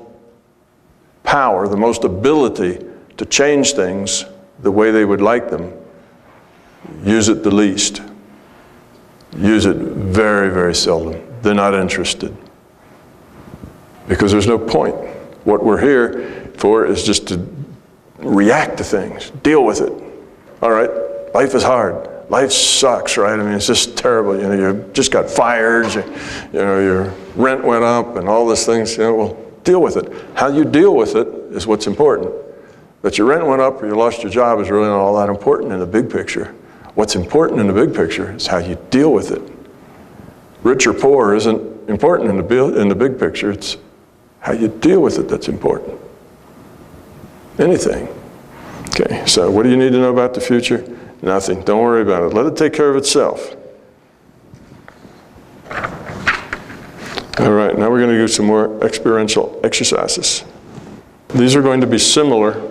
power, the most ability to change things the way they would like them, use it the least. Use it very, very seldom. They're not interested. Because there's no point. What we're here for is just to react to things, deal with it. All right, life is hard. Life sucks, right? I mean, it's just terrible. You just got fired, your rent went up and all these things. Well, deal with it. How you deal with it is what's important. That your rent went up or you lost your job is really not all that important in the big picture. What's important in the big picture is how you deal with it. Rich or poor isn't important in the big picture. It's how you deal with it that's important. Anything. Okay, so what do you need to know about the future? Nothing. Don't worry about it. Let it take care of itself. All right, now we're going to do some more experiential exercises. These are going to be similar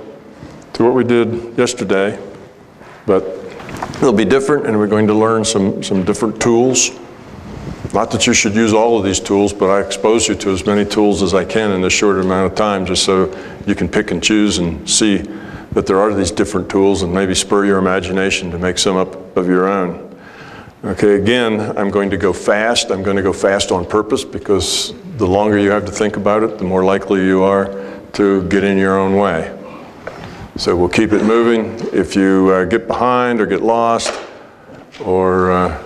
to what we did yesterday, but they'll be different, and we're going to learn some different tools. Not that you should use all of these tools, but I expose you to as many tools as I can in this short amount of time, just so you can pick and choose and see that there are these different tools and maybe spur your imagination to make some up of your own. Okay, again, I'm going to go fast. I'm going to go fast on purpose because the longer you have to think about it, the more likely you are to get in your own way. So we'll keep it moving. If you get behind or get lost or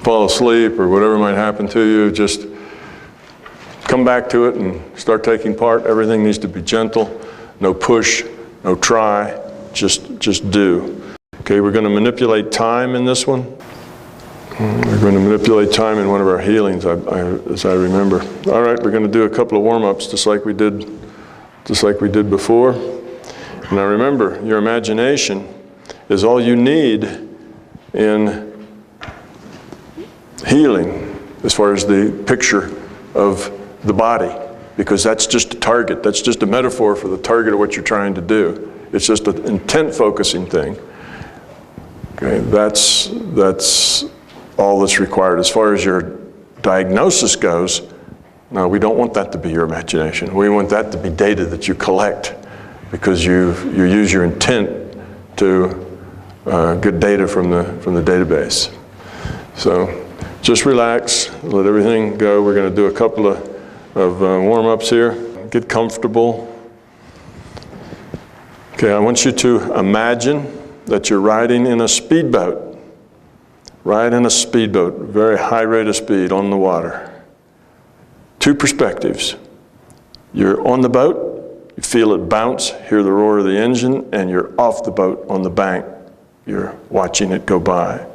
fall asleep or whatever might happen to you, just come back to it and start taking part. Everything needs to be gentle, no push, no try, just do. Okay, we're going to manipulate time in this one. We're going to manipulate time in one of our healings, as I remember. All right, we're going to do a couple of warm-ups just like we did just like we did before. Now remember, your imagination is all you need in healing as far as the picture of the body, because that's just a target. That's just a metaphor for the target of what you're trying to do. It's just an intent focusing thing. Okay, that's all that's required. As far as your diagnosis goes, no, we don't want that to be your imagination. We want that to be data that you collect, because you use your intent to get data from the database. So just relax, let everything go. We're going to do a couple of warm-ups here. Get comfortable. Okay, I want you to imagine that you're riding in a speedboat. Ride in a speedboat, very high rate of speed on the water. Two perspectives. You're on the boat, you feel it bounce, hear the roar of the engine, and you're off the boat on the bank. You're watching it go by.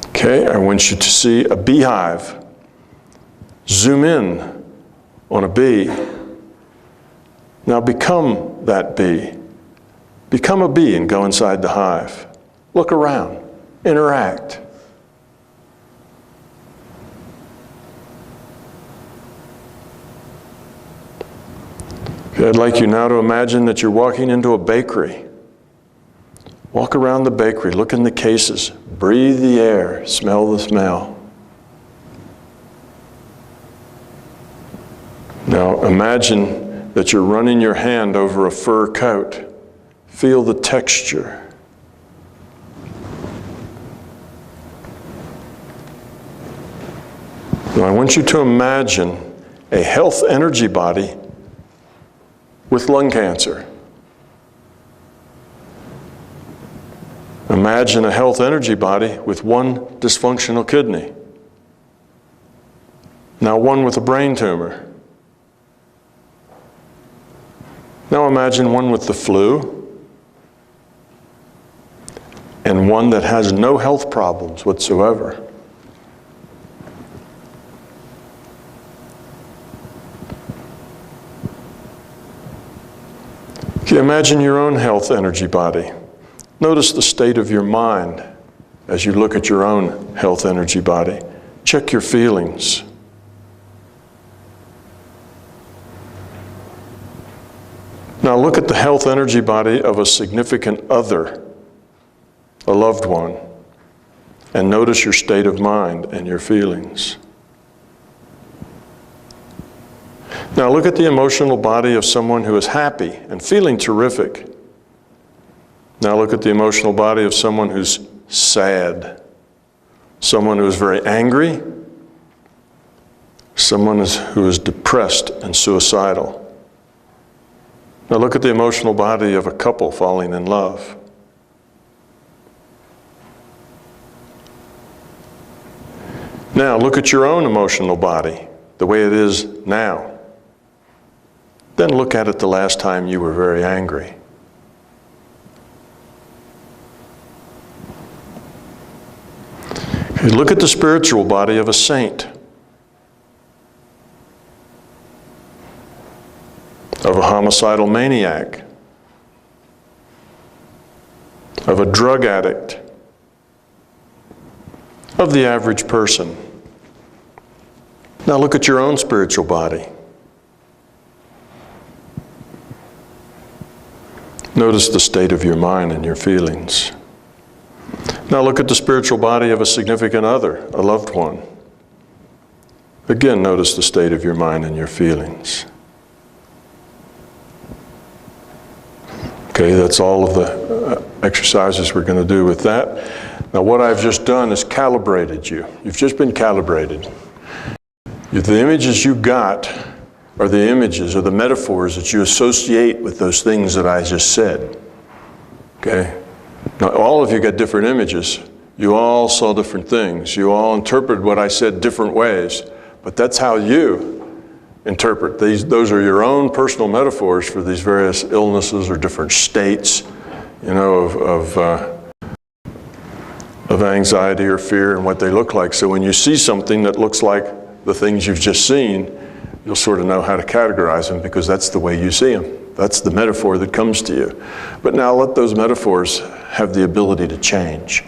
Okay, I want you to see a beehive. Zoom in on a bee. Now become that bee. Become a bee and go inside the hive. Look around, interact. Okay, I'd like you now to imagine that you're walking into a bakery. Walk around the bakery, look in the cases, breathe the air, smell the smell. Now imagine that you're running your hand over a fur coat. Feel the texture. Now I want you to imagine a health energy body with lung cancer. Imagine a health energy body with one dysfunctional kidney. Now one with a brain tumor. Now imagine one with the flu, and one that has no health problems whatsoever. Okay, imagine your own health energy body. Notice the state of your mind as you look at your own health energy body. Check your feelings. Now look at the health energy body of a significant other, a loved one, and notice your state of mind and your feelings. Now look at the emotional body of someone who is happy and feeling terrific. Now look at the emotional body of someone who's sad, someone who is very angry, someone who is depressed and suicidal. Now look at the emotional body of a couple falling in love. Now look at your own emotional body, the way it is now. Then look at it the last time you were very angry. Okay, look at the spiritual body of a saint, of a homicidal maniac, of a drug addict, of the average person. Now look at your own spiritual body. Notice the state of your mind and your feelings. Now look at the spiritual body of a significant other, a loved one. Again, notice the state of your mind and your feelings. Okay, that's all of the exercises we're going to do with that. Now what I've just done is calibrated you. You've just been calibrated. The images you got are the images or the metaphors that you associate with those things that I just said. Okay? Now all of you got different images. You all saw different things. You all interpreted what I said different ways. But that's how you interpret these. Those are your own personal metaphors for these various illnesses or different states, you know, of anxiety or fear and what they look like. So when you see something that looks like the things you've just seen, you'll sort of know how to categorize them because that's the way you see them. That's the metaphor that comes to you. But now let those metaphors have the ability to change.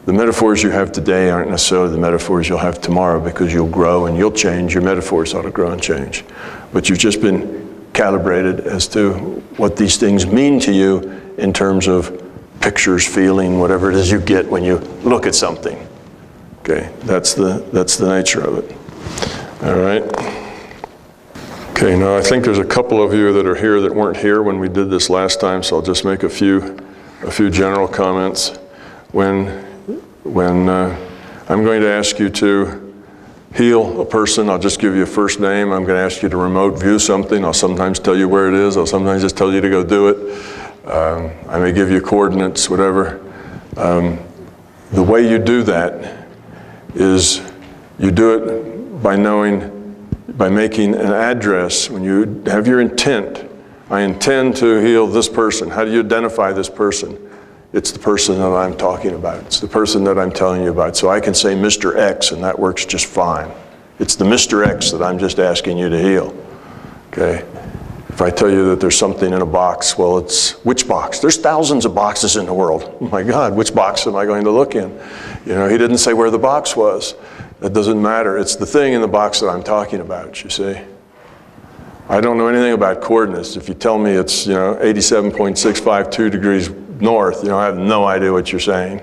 The metaphors you have today aren't necessarily the metaphors you'll have tomorrow because you'll grow and you'll change. Your metaphors ought to grow and change. But you've just been calibrated as to what these things mean to you in terms of pictures, feeling, whatever it is you get when you look at something. Okay, that's the nature of it. All right. Okay, now I think there's a couple of you that are here that weren't here when we did this last time, so I'll just make a few general comments. When I'm going to ask you to heal a person, I'll just give you a first name. I'm going to ask you to remote view something. I'll sometimes tell you where it is. I'll sometimes just tell you to go do it. I may give you coordinates, whatever. The way you do that is you do it by making an address. When you have your intent, I intend to heal this person. How do you identify this person? It's the person that I'm talking about. It's the person that I'm telling you about. So I can say Mr. X, and that works just fine. It's the Mr. X that I'm just asking you to heal. Okay? If I tell you that there's something in a box, well, it's which box? There's thousands of boxes in the world. Oh my God, which box am I going to look in? You know, he didn't say where the box was. That doesn't matter. It's the thing in the box that I'm talking about, you see. I don't know anything about coordinates. If you tell me it's, 87.652 degrees north, I have no idea what you're saying.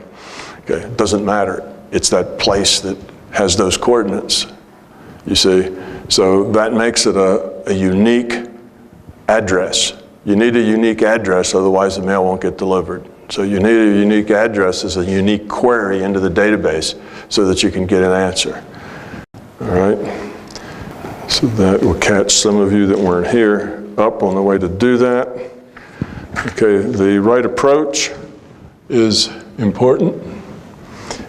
Okay, it doesn't matter. It's that place that has those coordinates, you see. So that makes it a unique address. You need a unique address, otherwise the mail won't get delivered. So you need a unique address as a unique query into the database so that you can get an answer. All right? So that will catch some of you that weren't here up on the way to do that. Okay, the right approach is important.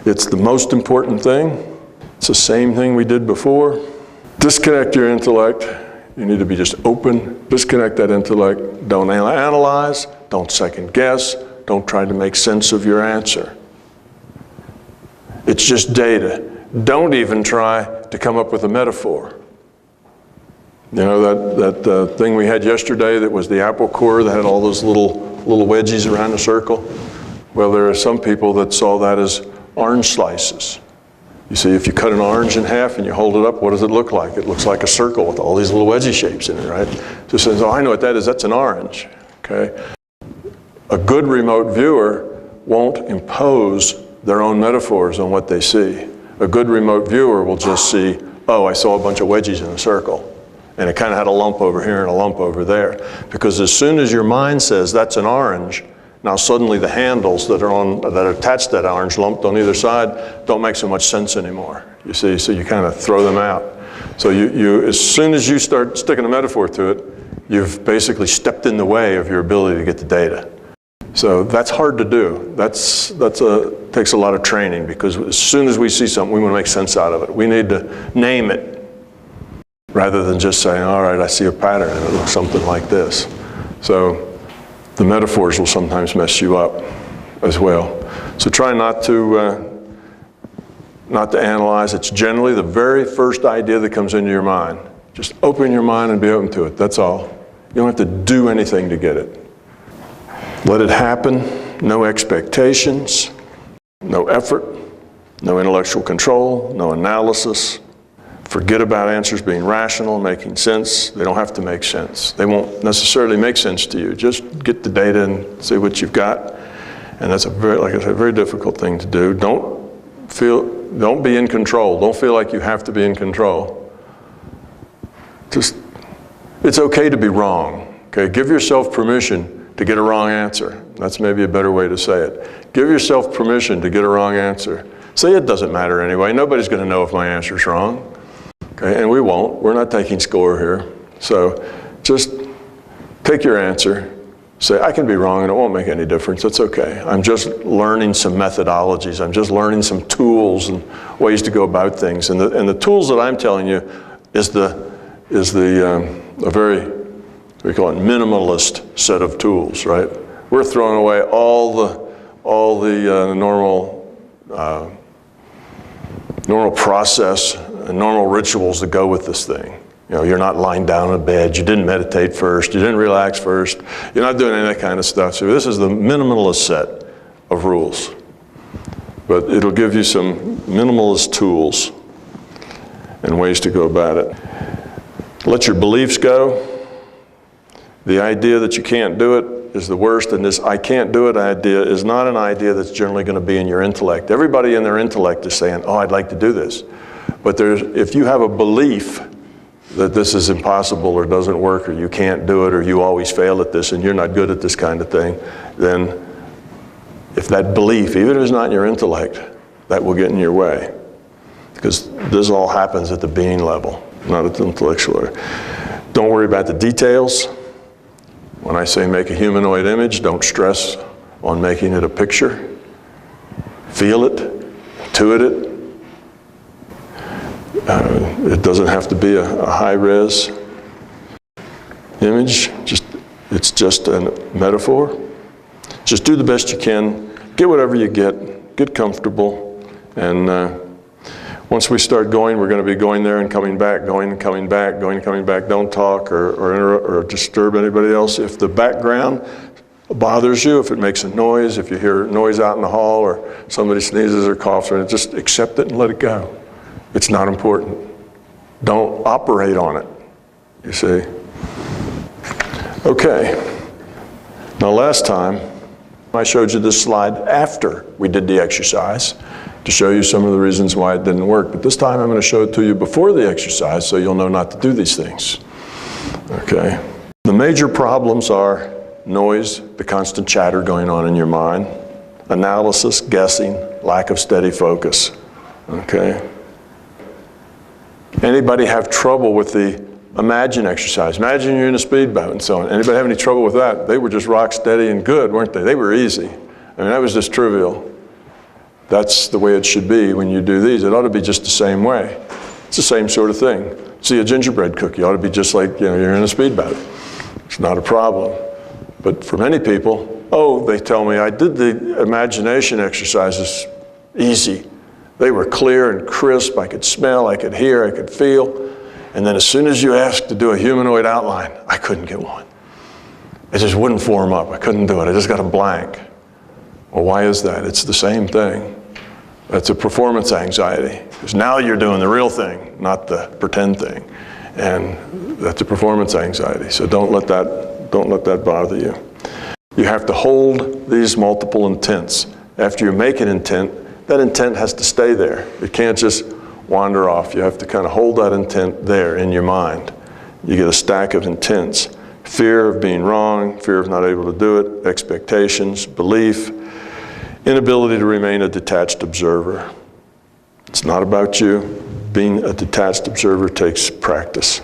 It's the most important thing. It's the same thing we did before. Disconnect your intellect. You need to be just open. Disconnect that intellect. Don't analyze. Don't second guess. Don't try to make sense of your answer. It's just data. Don't even try to come up with a metaphor. That thing we had yesterday that was the apple core that had all those little wedgies around the circle? Well, there are some people that saw that as orange slices. You see, if you cut an orange in half and you hold it up, what does it look like? It looks like a circle with all these little wedgie shapes in it, right? So it says, oh, I know what that is. That's an orange, okay? A good remote viewer won't impose their own metaphors on what they see. A good remote viewer will just see, oh, I saw a bunch of wedgies in a circle. And it kind of had a lump over here and a lump over there. Because as soon as your mind says that's an orange, now suddenly the handles that are attached to that orange lump on either side don't make so much sense anymore. You see, so you kind of throw them out. So you as soon as you start sticking a metaphor to it, you've basically stepped in the way of your ability to get the data. So that's hard to do. Takes a lot of training, because as soon as we see something, we want to make sense out of it. We need to name it, rather than just saying, all right, I see a pattern and it looks something like this. So the metaphors will sometimes mess you up as well. So try not to analyze. It's generally the very first idea that comes into your mind. Just open your mind and be open to it, that's all. You don't have to do anything to get it. Let it happen, no expectations, no effort, no intellectual control, no analysis. Forget about answers being rational, making sense. They don't have to make sense. They won't necessarily make sense to you. Just get the data and see what you've got. And that's a very difficult thing to do. Don't be in control. Don't feel like you have to be in control. It's okay to be wrong. Okay, give yourself permission to get a wrong answer. That's maybe a better way to say it. Give yourself permission to get a wrong answer. Say it doesn't matter anyway. Nobody's going to know if my answer's wrong. Okay, and we won't. We're not taking score here. So just take your answer. Say, I can be wrong and it won't make any difference. That's okay. I'm just learning some methodologies. I'm just learning some tools and ways to go about things. And the tools that I'm telling you is a very, we call it minimalist set of tools, right? We're throwing away all the normal process normal rituals that go with this thing. You know, you're not lying down in bed, you didn't meditate first, you didn't relax first, you're not doing any of that kind of stuff. So this is the minimalist set of rules. But it'll give you some minimalist tools and ways to go about it. Let your beliefs go. The idea that you can't do it is the worst, and this I can't do it idea is not an idea that's generally going to be in your intellect. Everybody in their intellect is saying, oh, I'd like to do this. But if you have a belief that this is impossible or doesn't work or you can't do it or you always fail at this and you're not good at this kind of thing, then if that belief, even if it's not in your intellect, that will get in your way. Because this all happens at the being level, not at the intellectual level. Don't worry about the details. When I say make a humanoid image, don't stress on making it a picture. Feel it, intuit it. It doesn't have to be a high-res image. It's just a metaphor. Just do the best you can. Get whatever you get comfortable. And once we start going, we're going to be going there and coming back, going and coming back, going and coming back. Don't talk or disturb anybody else. If the background bothers you, if it makes a noise, if you hear noise out in the hall or somebody sneezes or coughs, just accept it and let it go. It's not important. Don't operate on it, you see. Okay. Now last time, I showed you this slide after we did the exercise to show you some of the reasons why it didn't work. But this time I'm going to show it to you before the exercise so you'll know not to do these things. Okay. The major problems are noise, the constant chatter going on in your mind, analysis, guessing, lack of steady focus. Okay. Anybody have trouble with the imagine exercise? Imagine you're in a speedboat and so on. Anybody have any trouble with that? They were just rock steady and good, weren't they? They were easy. I mean, that was just trivial. That's the way it should be when you do these. It ought to be just the same way. It's the same sort of thing. See a gingerbread cookie ought to be just like, you know, you're in a speedboat. It's not a problem. But for many people, oh, they tell me, I did the imagination exercises easy. They were clear and crisp. I could smell, I could hear, I could feel. And then as soon as you asked to do a humanoid outline, I couldn't get one. It just wouldn't form up. I couldn't do it. I just got a blank. Well, why is that? It's the same thing. That's a performance anxiety. Because now you're doing the real thing, not the pretend thing. And that's a performance anxiety. So don't let that bother you. You have to hold these multiple intents. After you make an intent, that intent has to stay there. It can't just wander off. You have to kind of hold that intent there in your mind. You get a stack of intents. Fear of being wrong, fear of not able to do it, expectations, belief, inability to remain a detached observer. It's not about you. Being a detached observer takes practice.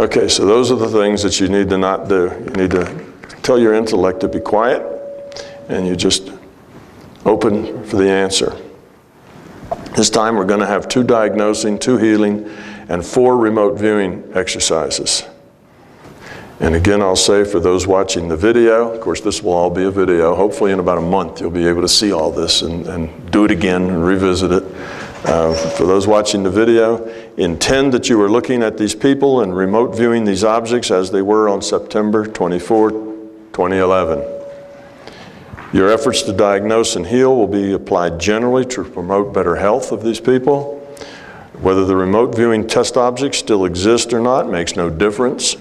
Okay, so those are the things that you need to not do. You need to tell your intellect to be quiet, and you just open for the answer. This time we're going to have 2 diagnosing, 2 healing, and 4 remote viewing exercises. And again, I'll say for those watching the video, of course this will all be a video, hopefully in about a month you'll be able to see all this and do it again and revisit it. For those watching the video, intend that you are looking at these people and remote viewing these objects as they were on September 24, 2011. Your efforts to diagnose and heal will be applied generally to promote better health of these people. Whether the remote viewing test objects still exist or not makes no difference.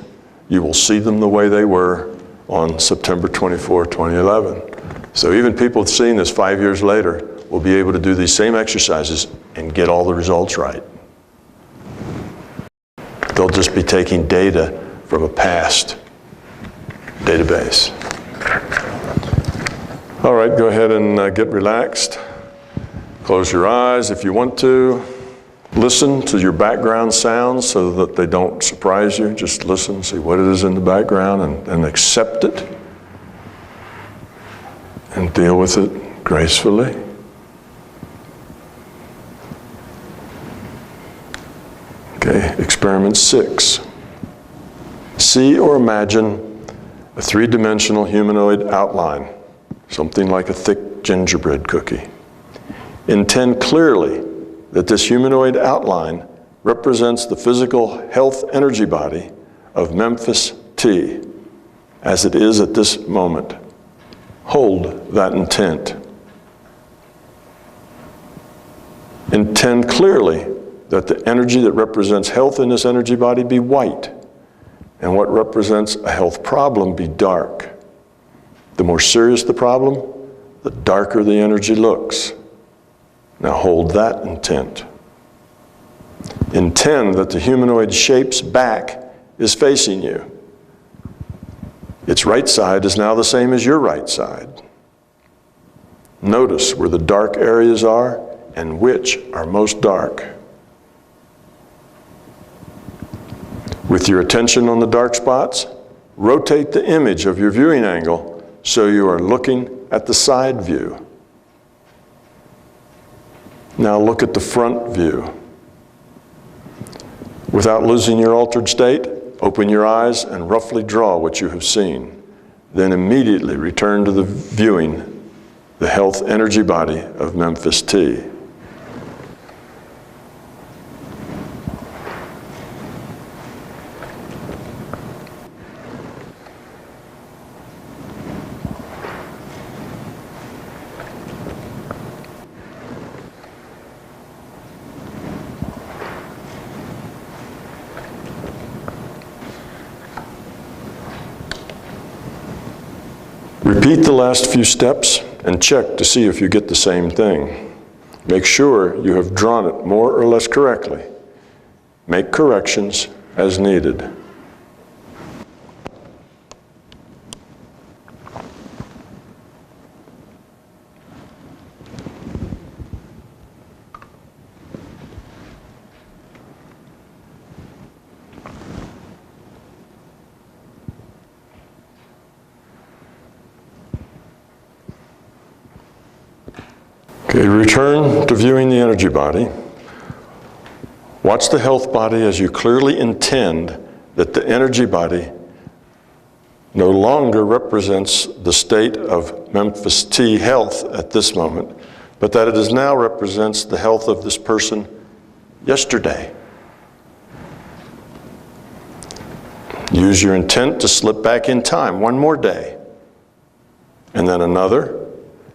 You will see them the way they were on September 24, 2011. So even people seeing this 5 years later will be able to do these same exercises and get all the results right. They'll just be taking data from a past database. All right, go ahead and get relaxed. Close your eyes if you want to. Listen to your background sounds so that they don't surprise you. Just listen, see what it is in the background and accept it and deal with it gracefully. Okay, experiment 6. See or imagine a 3-dimensional humanoid outline, something like a thick gingerbread cookie. Intend clearly that this humanoid outline represents the physical health energy body of Memphis T, as it is at this moment. Hold that intent. Intend clearly that the energy that represents health in this energy body be white, and what represents a health problem be dark. The more serious the problem, the darker the energy looks. Now hold that intent. Intend that the humanoid shape's back is facing you. Its right side is now the same as your right side. Notice where the dark areas are and which are most dark. With your attention on the dark spots, rotate the image of your viewing angle so you are looking at the side view. Now look at the front view. Without losing your altered state, open your eyes and roughly draw what you have seen. Then immediately return to the viewing the health energy body of Memphis T. Repeat the last few steps and check to see if you get the same thing. Make sure you have drawn it more or less correctly. Make corrections as needed. Okay, return to viewing the energy body. Watch the health body as you clearly intend that the energy body no longer represents the state of Memphis T health at this moment, but that it now represents the health of this person yesterday. Use your intent to slip back in time one more day, and then another.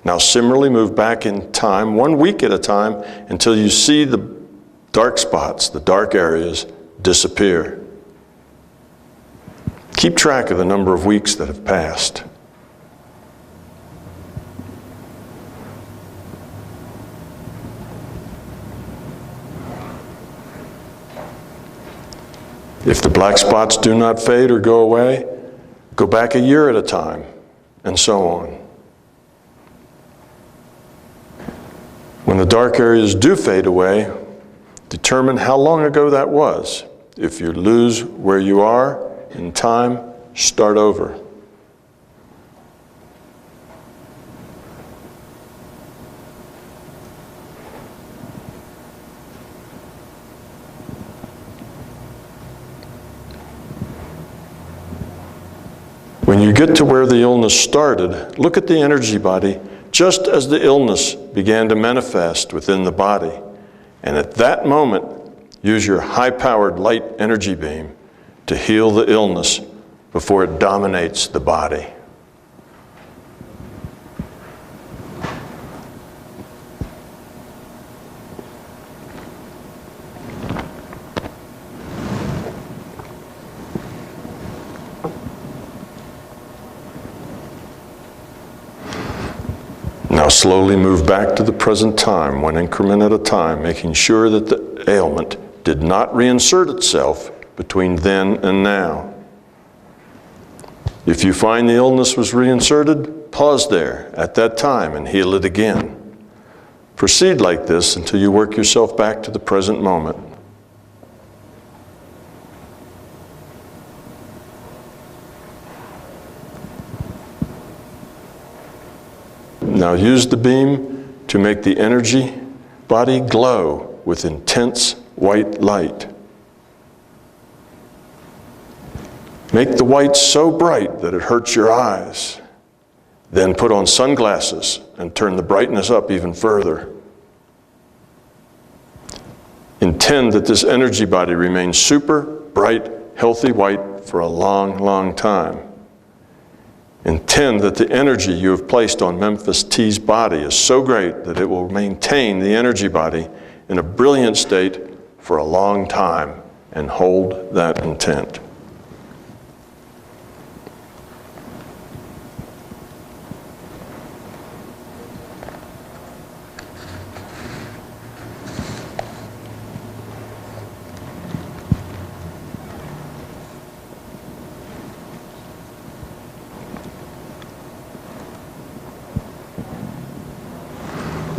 Now similarly move back in time 1 week at a time until you see the dark spots, the dark areas, disappear. Keep track of the number of weeks that have passed. If the black spots do not fade or go away, go back a year at a time, and so on. When the dark areas do fade away, determine how long ago that was. If you lose where you are in time, start over. When you get to where the illness started, look at the energy body just as the illness began to manifest within the body. And at that moment, use your high-powered light energy beam to heal the illness before it dominates the body. Now slowly move back to the present time, 1 increment at a time, making sure that the ailment did not reinsert itself between then and now. If you find the illness was reinserted, pause there at that time and heal it again. Proceed like this until you work yourself back to the present moment. Now use the beam to make the energy body glow with intense white light. Make the white so bright that it hurts your eyes. Then put on sunglasses and turn the brightness up even further. Intend Intend that this energy body remains super, bright, healthy white for a long, long time. Intend that the energy you have placed on Memphis T's body is so great that it will maintain the energy body in a brilliant state for a long time, and hold that intent.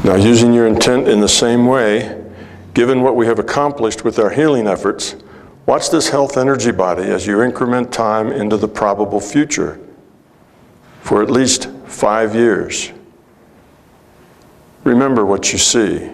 Now, using your intent in the same way, given what we have accomplished with our healing efforts, watch this health energy body as you increment time into the probable future for at least 5 years. Remember what you see.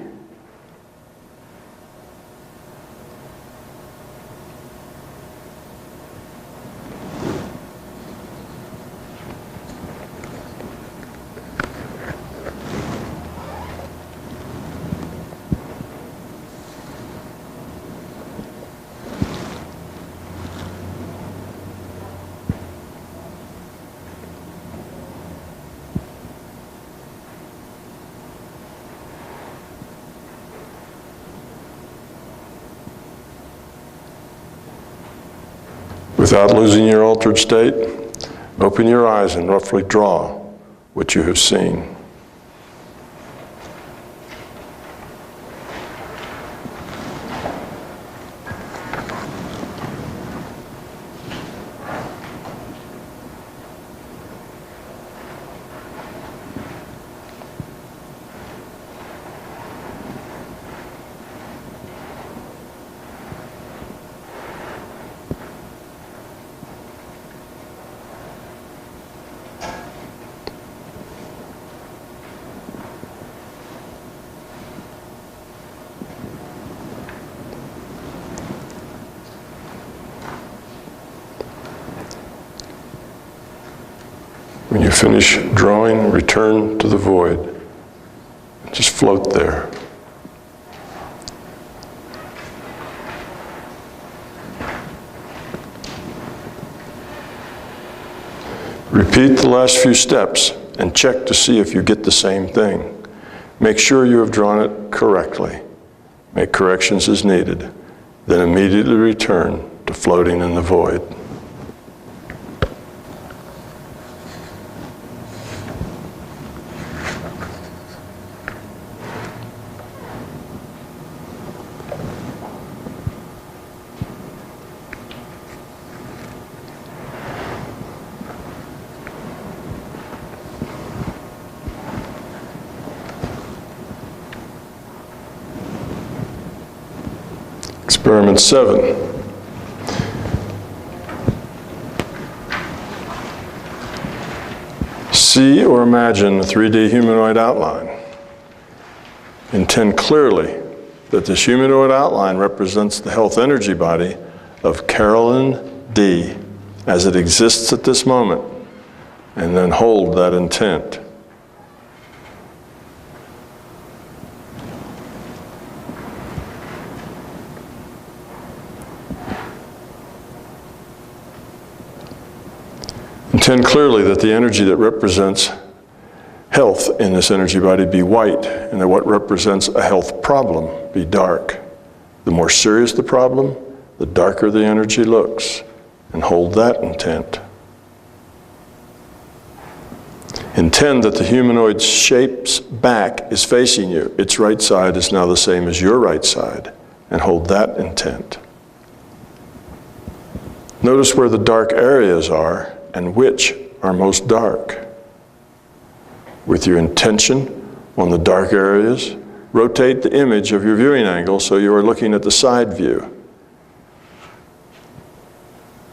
Without losing your altered state, open your eyes and roughly draw what you have seen. When you finish drawing, return to the void. Just float there. Repeat the last few steps and check to see if you get the same thing. Make sure you have drawn it correctly. Make corrections as needed. Then immediately return to floating in the void. Experiment 7. See or imagine a 3D humanoid outline. Intend clearly that this humanoid outline represents the health energy body of Carolyn D. as it exists at this moment, and then hold that intent. Intend clearly that the energy that represents health in this energy body be white, and that what represents a health problem be dark. The more serious the problem, the darker the energy looks, and hold that intent. Intend that the humanoid shape's back is facing you. Its right side is now the same as your right side, and hold that intent. Notice where the dark areas are and which are most dark. With your intention on the dark areas, rotate the image of your viewing angle so you are looking at the side view.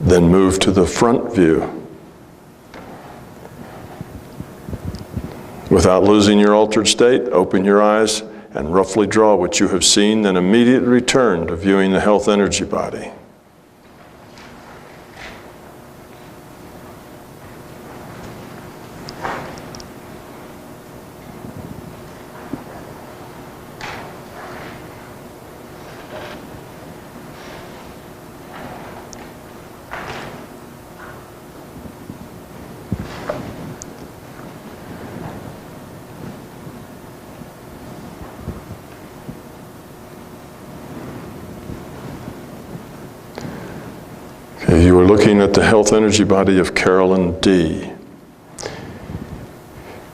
Then move to the front view. Without losing your altered state, open your eyes and roughly draw what you have seen, then immediately return to viewing the health energy body. Okay, you are looking at the health energy body of Carolyn D.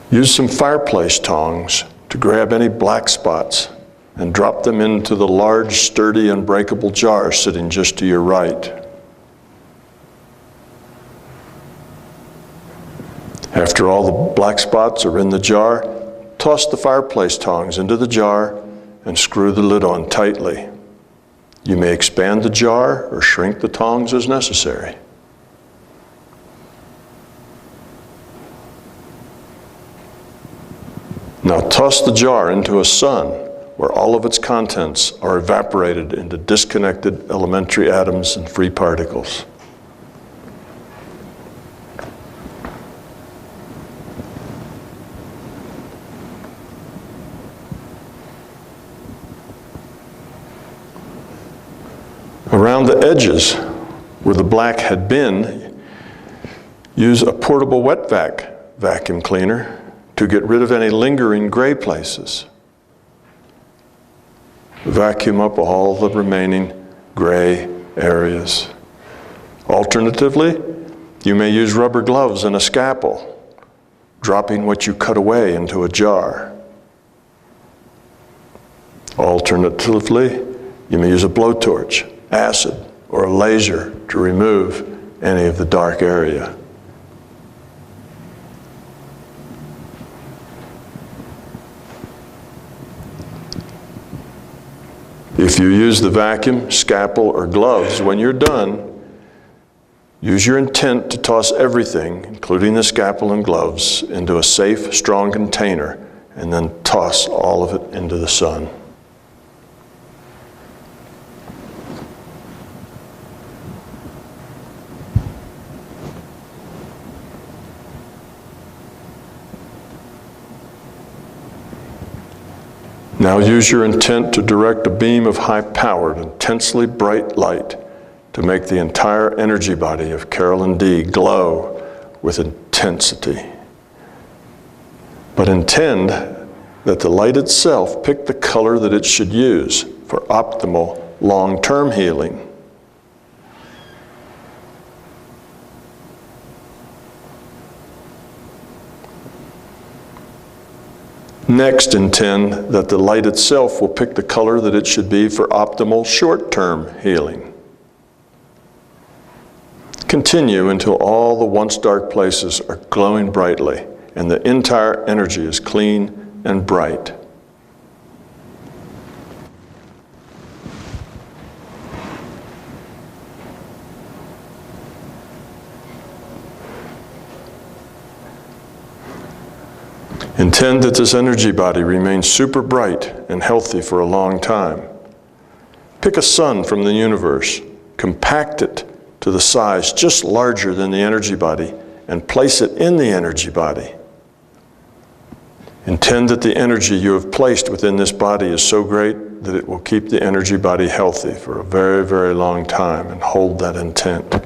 Use some fireplace tongs to grab any black spots and drop them into the large, sturdy, unbreakable jar sitting just to your right. After all the black spots are in the jar, toss the fireplace tongs into the jar and screw the lid on tightly. You may expand the jar or shrink the tongs as necessary. Now toss the jar into a sun where all of its contents are evaporated into disconnected elementary atoms and free particles. Around the edges where the black had been, use a portable wet vac vacuum cleaner to get rid of any lingering gray places. Vacuum up all the remaining gray areas. Alternatively, you may use rubber gloves and a scalpel, dropping what you cut away into a jar. Alternatively, you may use a blowtorch, acid, or a laser to remove any of the dark area. If you use the vacuum, scalpel, or gloves when you're done, use your intent to toss everything, including the scalpel and gloves, into a safe, strong container, and then toss all of it into the sun. Now use your intent to direct a beam of high-powered, intensely bright light to make the entire energy body of Carolyn D glow with intensity. But intend that the light itself pick the color that it should use for optimal long-term healing. Next, intend that the light itself will pick the color that it should be for optimal short-term healing. Continue until all the once dark places are glowing brightly and the entire energy is clean and bright. Intend that this energy body remains super bright and healthy for a long time. Pick a sun from the universe, compact it to the size just larger than the energy body, and place it in the energy body. Intend that the energy you have placed within this body is so great that it will keep the energy body healthy for a very, very long time, and hold that intent.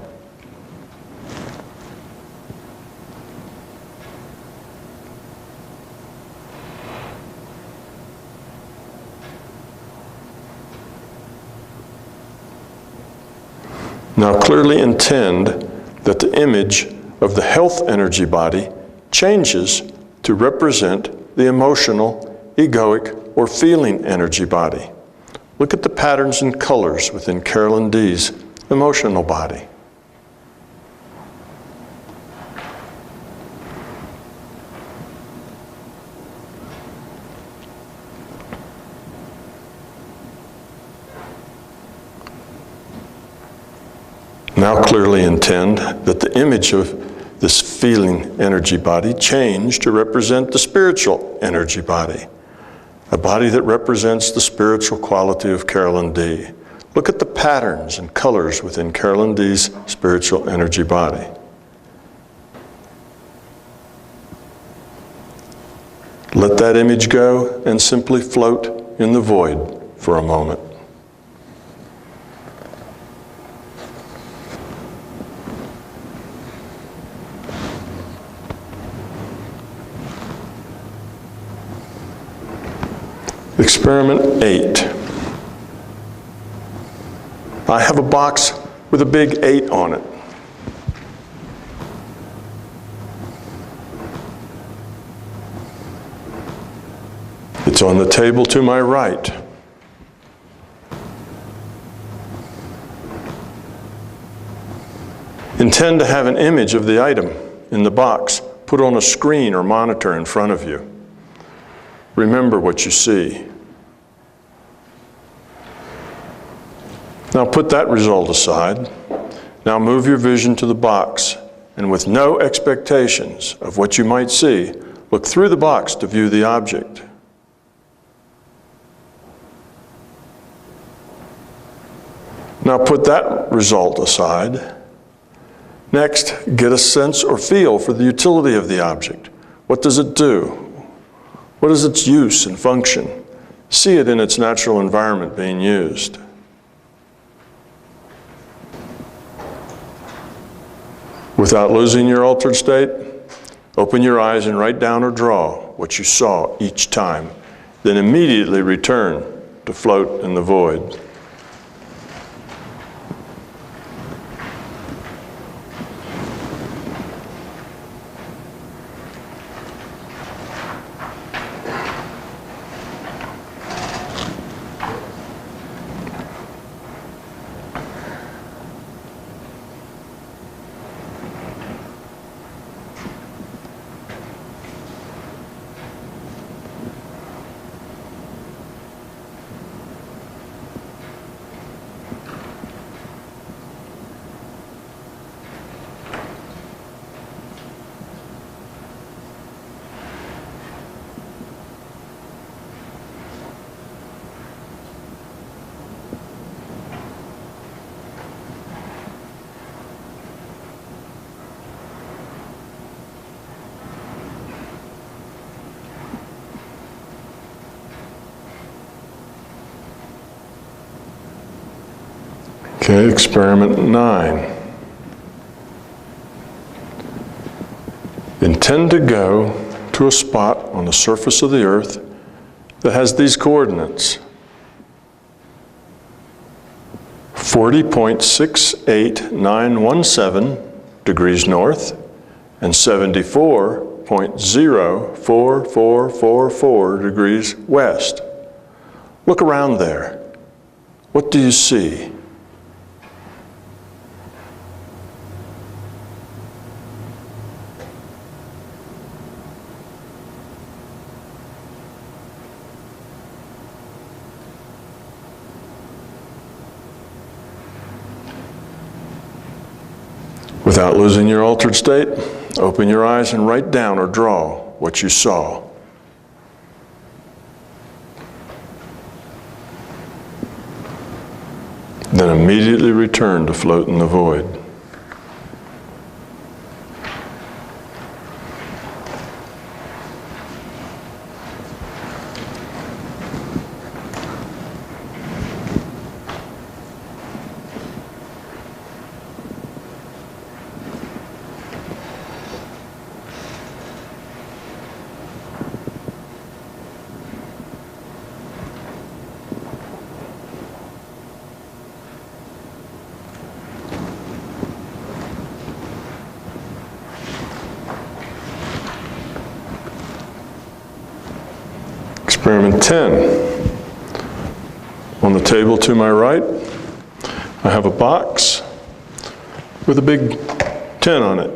Now clearly intend that the image of the health energy body changes to represent the emotional, egoic, or feeling energy body. Look at the patterns and colors within Carolyn D's emotional body. Now clearly intend that the image of this feeling energy body change to represent the spiritual energy body, a body that represents the spiritual quality of Carolyn D. Look at the patterns and colors within Carolyn D's spiritual energy body. Let that image go and simply float in the void for a moment. Experiment 8. I have a box with a big 8 on it. It's on the table to my right. Intend to have an image of the item in the box put on a screen or monitor in front of you. Remember what you see. Now put that result aside. Now move your vision to the box, and with no expectations of what you might see, look through the box to view the object. Now put that result aside. Next, get a sense or feel for the utility of the object. What does it do? What is its use and function? See it in its natural environment being used. Without losing your altered state, open your eyes and write down or draw what you saw each time. Then immediately return to float in the void. Okay, experiment 9. Intend to go to a spot on the surface of the earth that has these coordinates: 40.68917 degrees north and 74.04444 degrees west. Look around there. What do you see? Without losing your altered state, open your eyes and write down or draw what you saw. Then immediately return to float in the void. Experiment 10. On the table to my right, I have a box with a big 10 on it.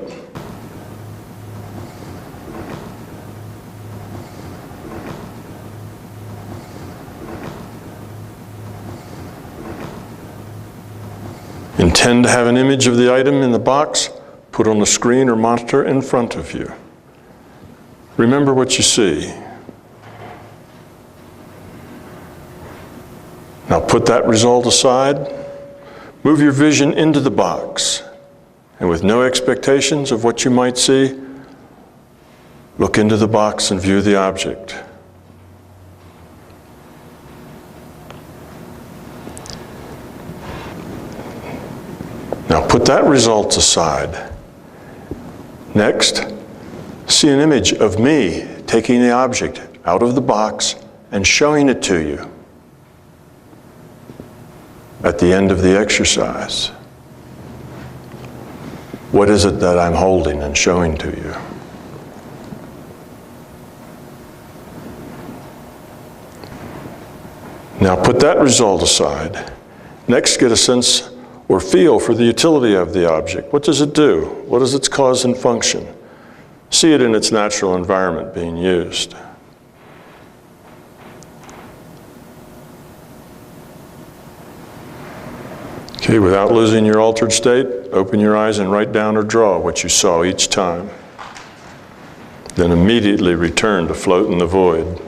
Intend to have an image of the item in the box put on the screen or monitor in front of you. Remember what you see. Now put that result aside, move your vision into the box, and with no expectations of what you might see, look into the box and view the object. Now put that result aside. Next, see an image of me taking the object out of the box and showing it to you at the end of the exercise. What is it that I'm holding and showing to you? Now put that result aside. Next, get a sense or feel for the utility of the object. What does it do? What is its cause and function? See it in its natural environment being used. Okay, without losing your altered state, open your eyes and write down or draw what you saw each time. Then immediately return to float in the void.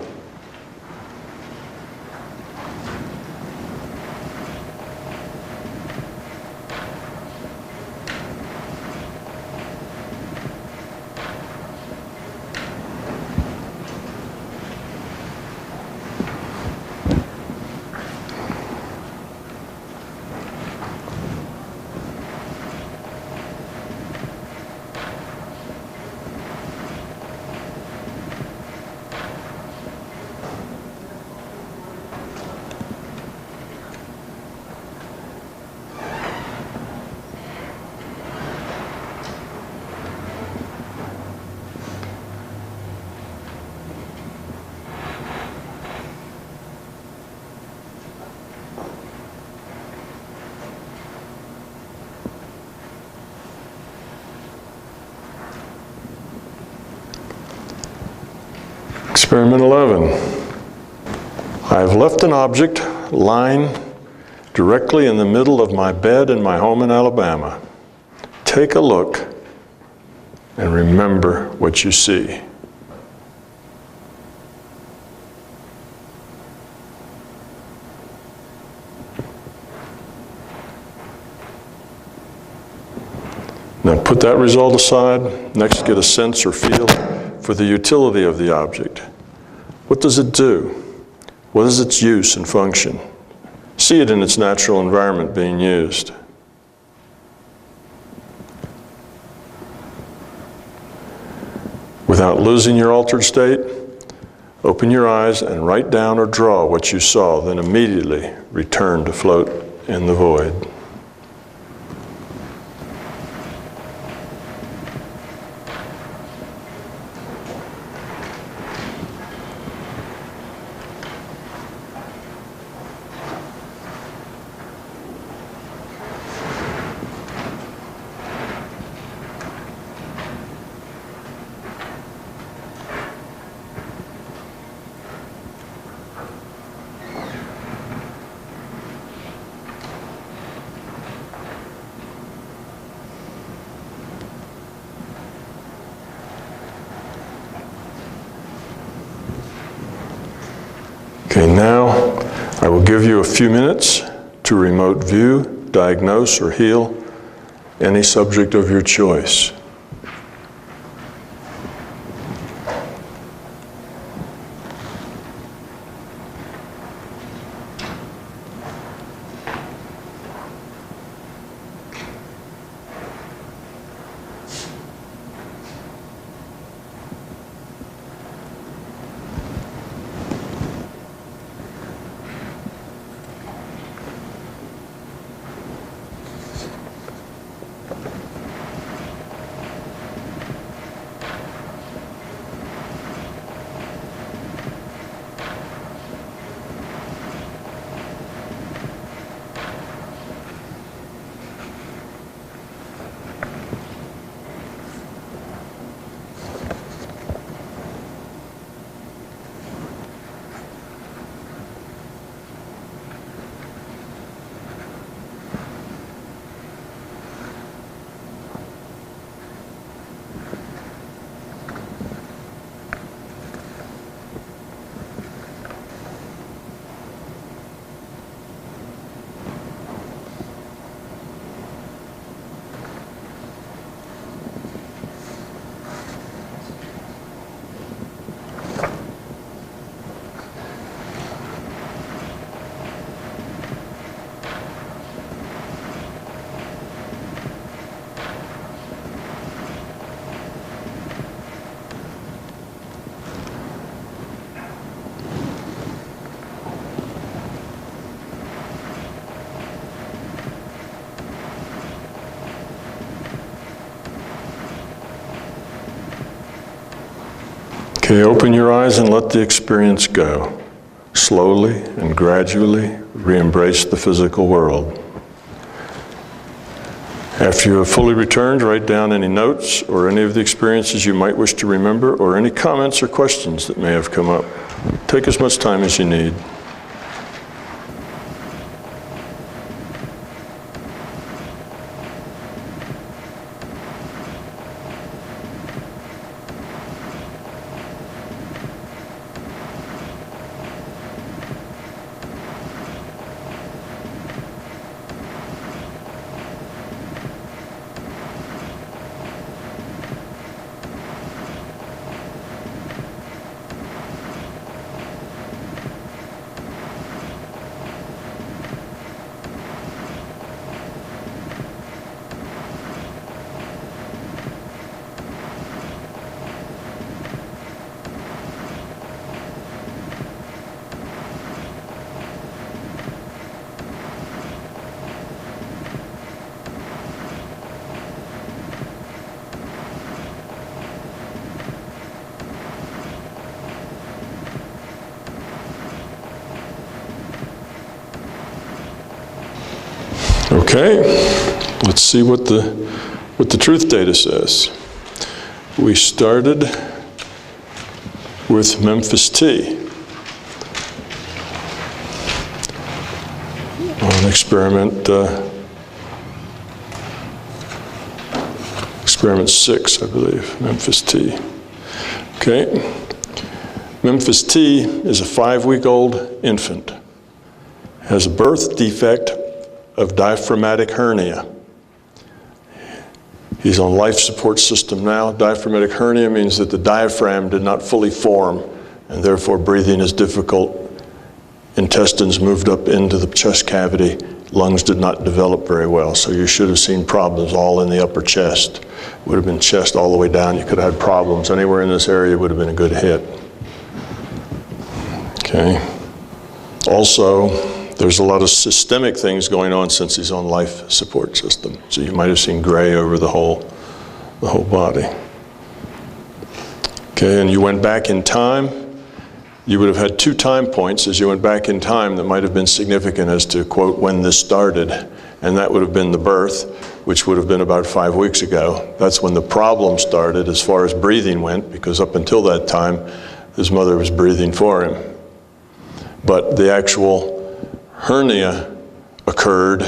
Experiment 11. I have left an object lying directly in the middle of my bed in my home in Alabama. Take a look and remember what you see. Now put that result aside. Next, get a sense or feel for the utility of the object. What does it do? What is its use and function? See it in its natural environment being used. Without losing your altered state, open your eyes and write down or draw what you saw, then immediately return to float in the void. Okay, now I will give you a few minutes to remote view, diagnose, or heal any subject of your choice. Okay, open your eyes and let the experience go. Slowly and gradually re-embrace the physical world. After you have fully returned, write down any notes or any of the experiences you might wish to remember, or any comments or questions that may have come up. Take as much time as you need. Okay, let's see what the truth data says. We started with Memphis T on experiment 6, I believe, Memphis T. Okay, Memphis T is a 5-week-old infant, has a birth defect of diaphragmatic hernia. He's on life support system now. Diaphragmatic hernia means that the diaphragm did not fully form, and therefore breathing is difficult. Intestines moved up into the chest cavity. Lungs did not develop very well, so you should have seen problems all in the upper chest. Would have been chest all the way down. You could have had problems anywhere in this area. Would have been a good hit. Okay. Also, there's a lot of systemic things going on since he's on life support system. So you might have seen gray over the whole body. Okay, and you went back in time. You would have had 2 time points as you went back in time that might have been significant as to, quote, when this started. And that would have been the birth, which would have been about 5 weeks ago. That's when the problem started as far as breathing went, because up until that time, his mother was breathing for him. But the actual hernia occurred,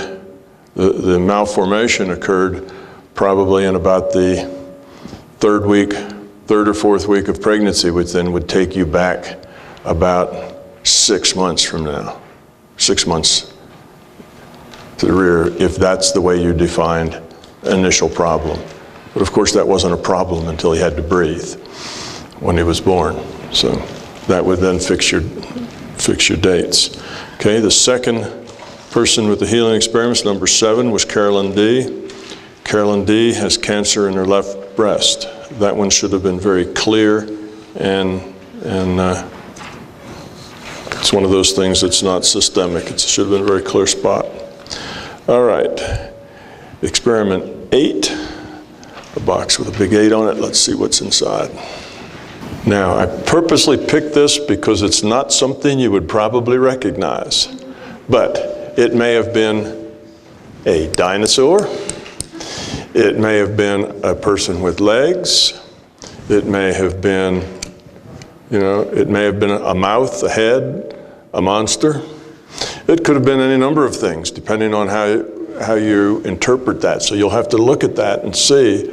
the malformation occurred probably in about the 3rd or 4th week of pregnancy, which then would take you back about 6 months from now. 6 months to the rear, if that's the way you defined initial problem. But of course that wasn't a problem until he had to breathe when he was born. So that would then fix your dates. Okay, the second person with the healing experiments, number 7, was Carolyn D. Carolyn D has cancer in her left breast. That one should have been very clear, and it's one of those things that's not systemic. It should have been a very clear spot. All right, experiment 8, a box with a big 8 on it. Let's see what's inside. Now, I purposely picked this because it's not something you would probably recognize, but it may have been a dinosaur, it may have been a person with legs, it may have been, it may have been a mouth, a head, a monster. It could have been any number of things, depending on how you interpret that. So you'll have to look at that and see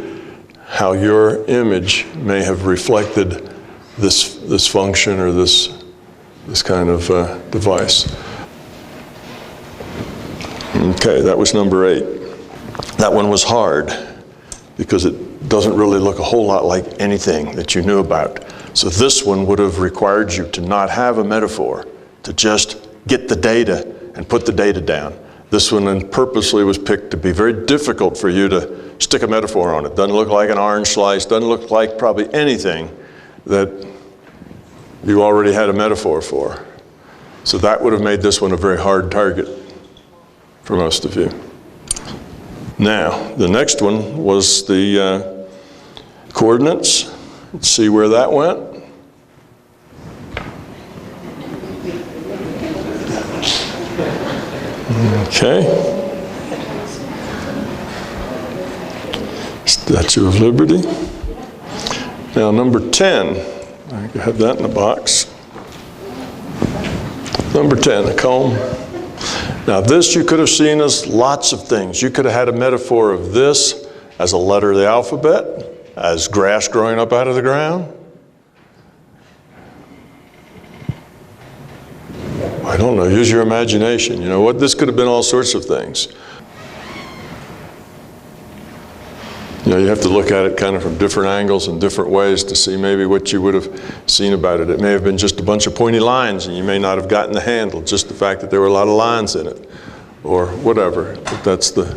how your image may have reflected this function or this kind of device. Okay, that was number 8. That one was hard because it doesn't really look a whole lot like anything that you knew about. So this one would have required you to not have a metaphor, to just get the data and put the data down. This one then purposely was picked to be very difficult for you to stick a metaphor on it. Doesn't look like an orange slice, doesn't look like probably anything that you already had a metaphor for. So that would have made this one a very hard target for most of you. Now, the next one was the coordinates. Let's see where that went. Okay. Statue of Liberty. Now number 10, I have that in the box. Number 10, a comb. Now this you could have seen as lots of things. You could have had a metaphor of this as a letter of the alphabet, as grass growing up out of the ground. I don't know, use your imagination. You know what? This could have been all sorts of things. You know, you have to look at it kind of from different angles and different ways to see maybe what you would have seen about it. It may have been just a bunch of pointy lines and you may not have gotten the handle, just the fact that there were a lot of lines in it, or whatever. But that's the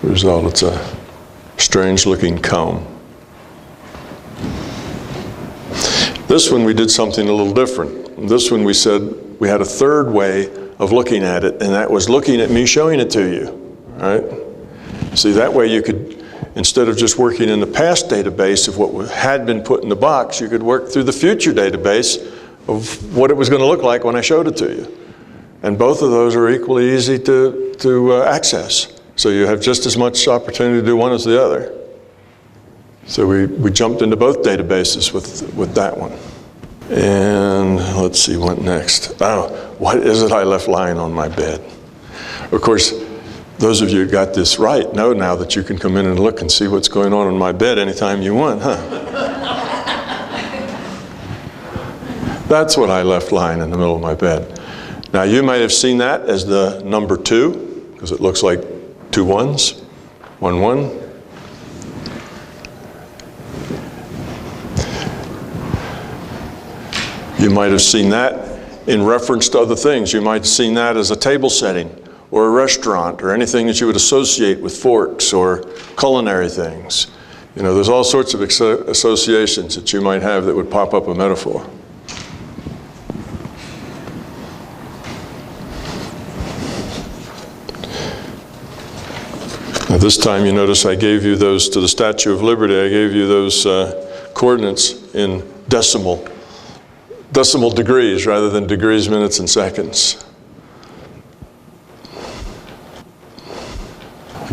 result. It's a strange looking comb. This one we did something a little different. This one we said we had a third way of looking at it, and that was looking at me showing it to you, right? See, that way you could, instead of just working in the past database of what had been put in the box, you could work through the future database of what it was going to look like when I showed it to you. And both of those are equally easy to access. So you have just as much opportunity to do one as the other. So we jumped into both databases with that one. And let's see what next. Oh, what is it I left lying on my bed? Of course, those of you who got this right know now that you can come in and look and see what's going on my bed anytime you want, huh? That's what I left lying in the middle of my bed. Now you might have seen that as the number 2, because it looks like 2 ones, 1 1. You might have seen that in reference to other things. You might have seen that as a table setting or a restaurant or anything that you would associate with forks or culinary things. You know, there's all sorts of associations that you might have that would pop up a metaphor. Now this time you notice I gave you those, to the Statue of Liberty, I gave you those coordinates in decimal degrees rather than degrees, minutes, and seconds.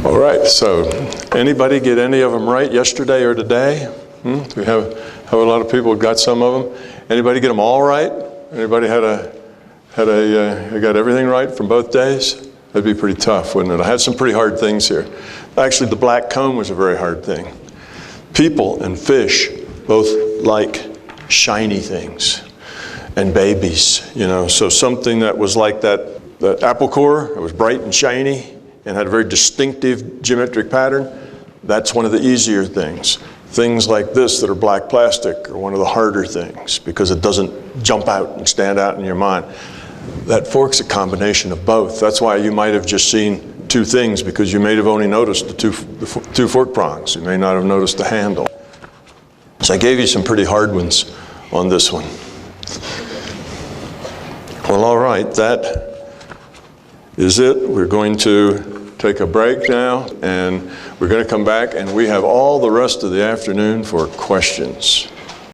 All right, so anybody get any of them right yesterday or today? We have a lot of people who got some of them. Anybody get them all right? Anybody got everything right from both days? That'd be pretty tough, wouldn't it? I had some pretty hard things here. Actually, the black comb was a very hard thing. People and fish both like shiny things. And babies, you know, so something that was like that apple core, it was bright and shiny and had a very distinctive geometric pattern, that's one of the easier things. Things like this that are black plastic are one of the harder things because it doesn't jump out and stand out in your mind. That fork's a combination of both. That's why you might have just seen 2 things, because you may have only noticed the two fork prongs. You may not have noticed the handle. So I gave you some pretty hard ones on this one. Well, all right, that is it. We're going to take a break now, and we're going to come back, and we have all the rest of the afternoon for questions.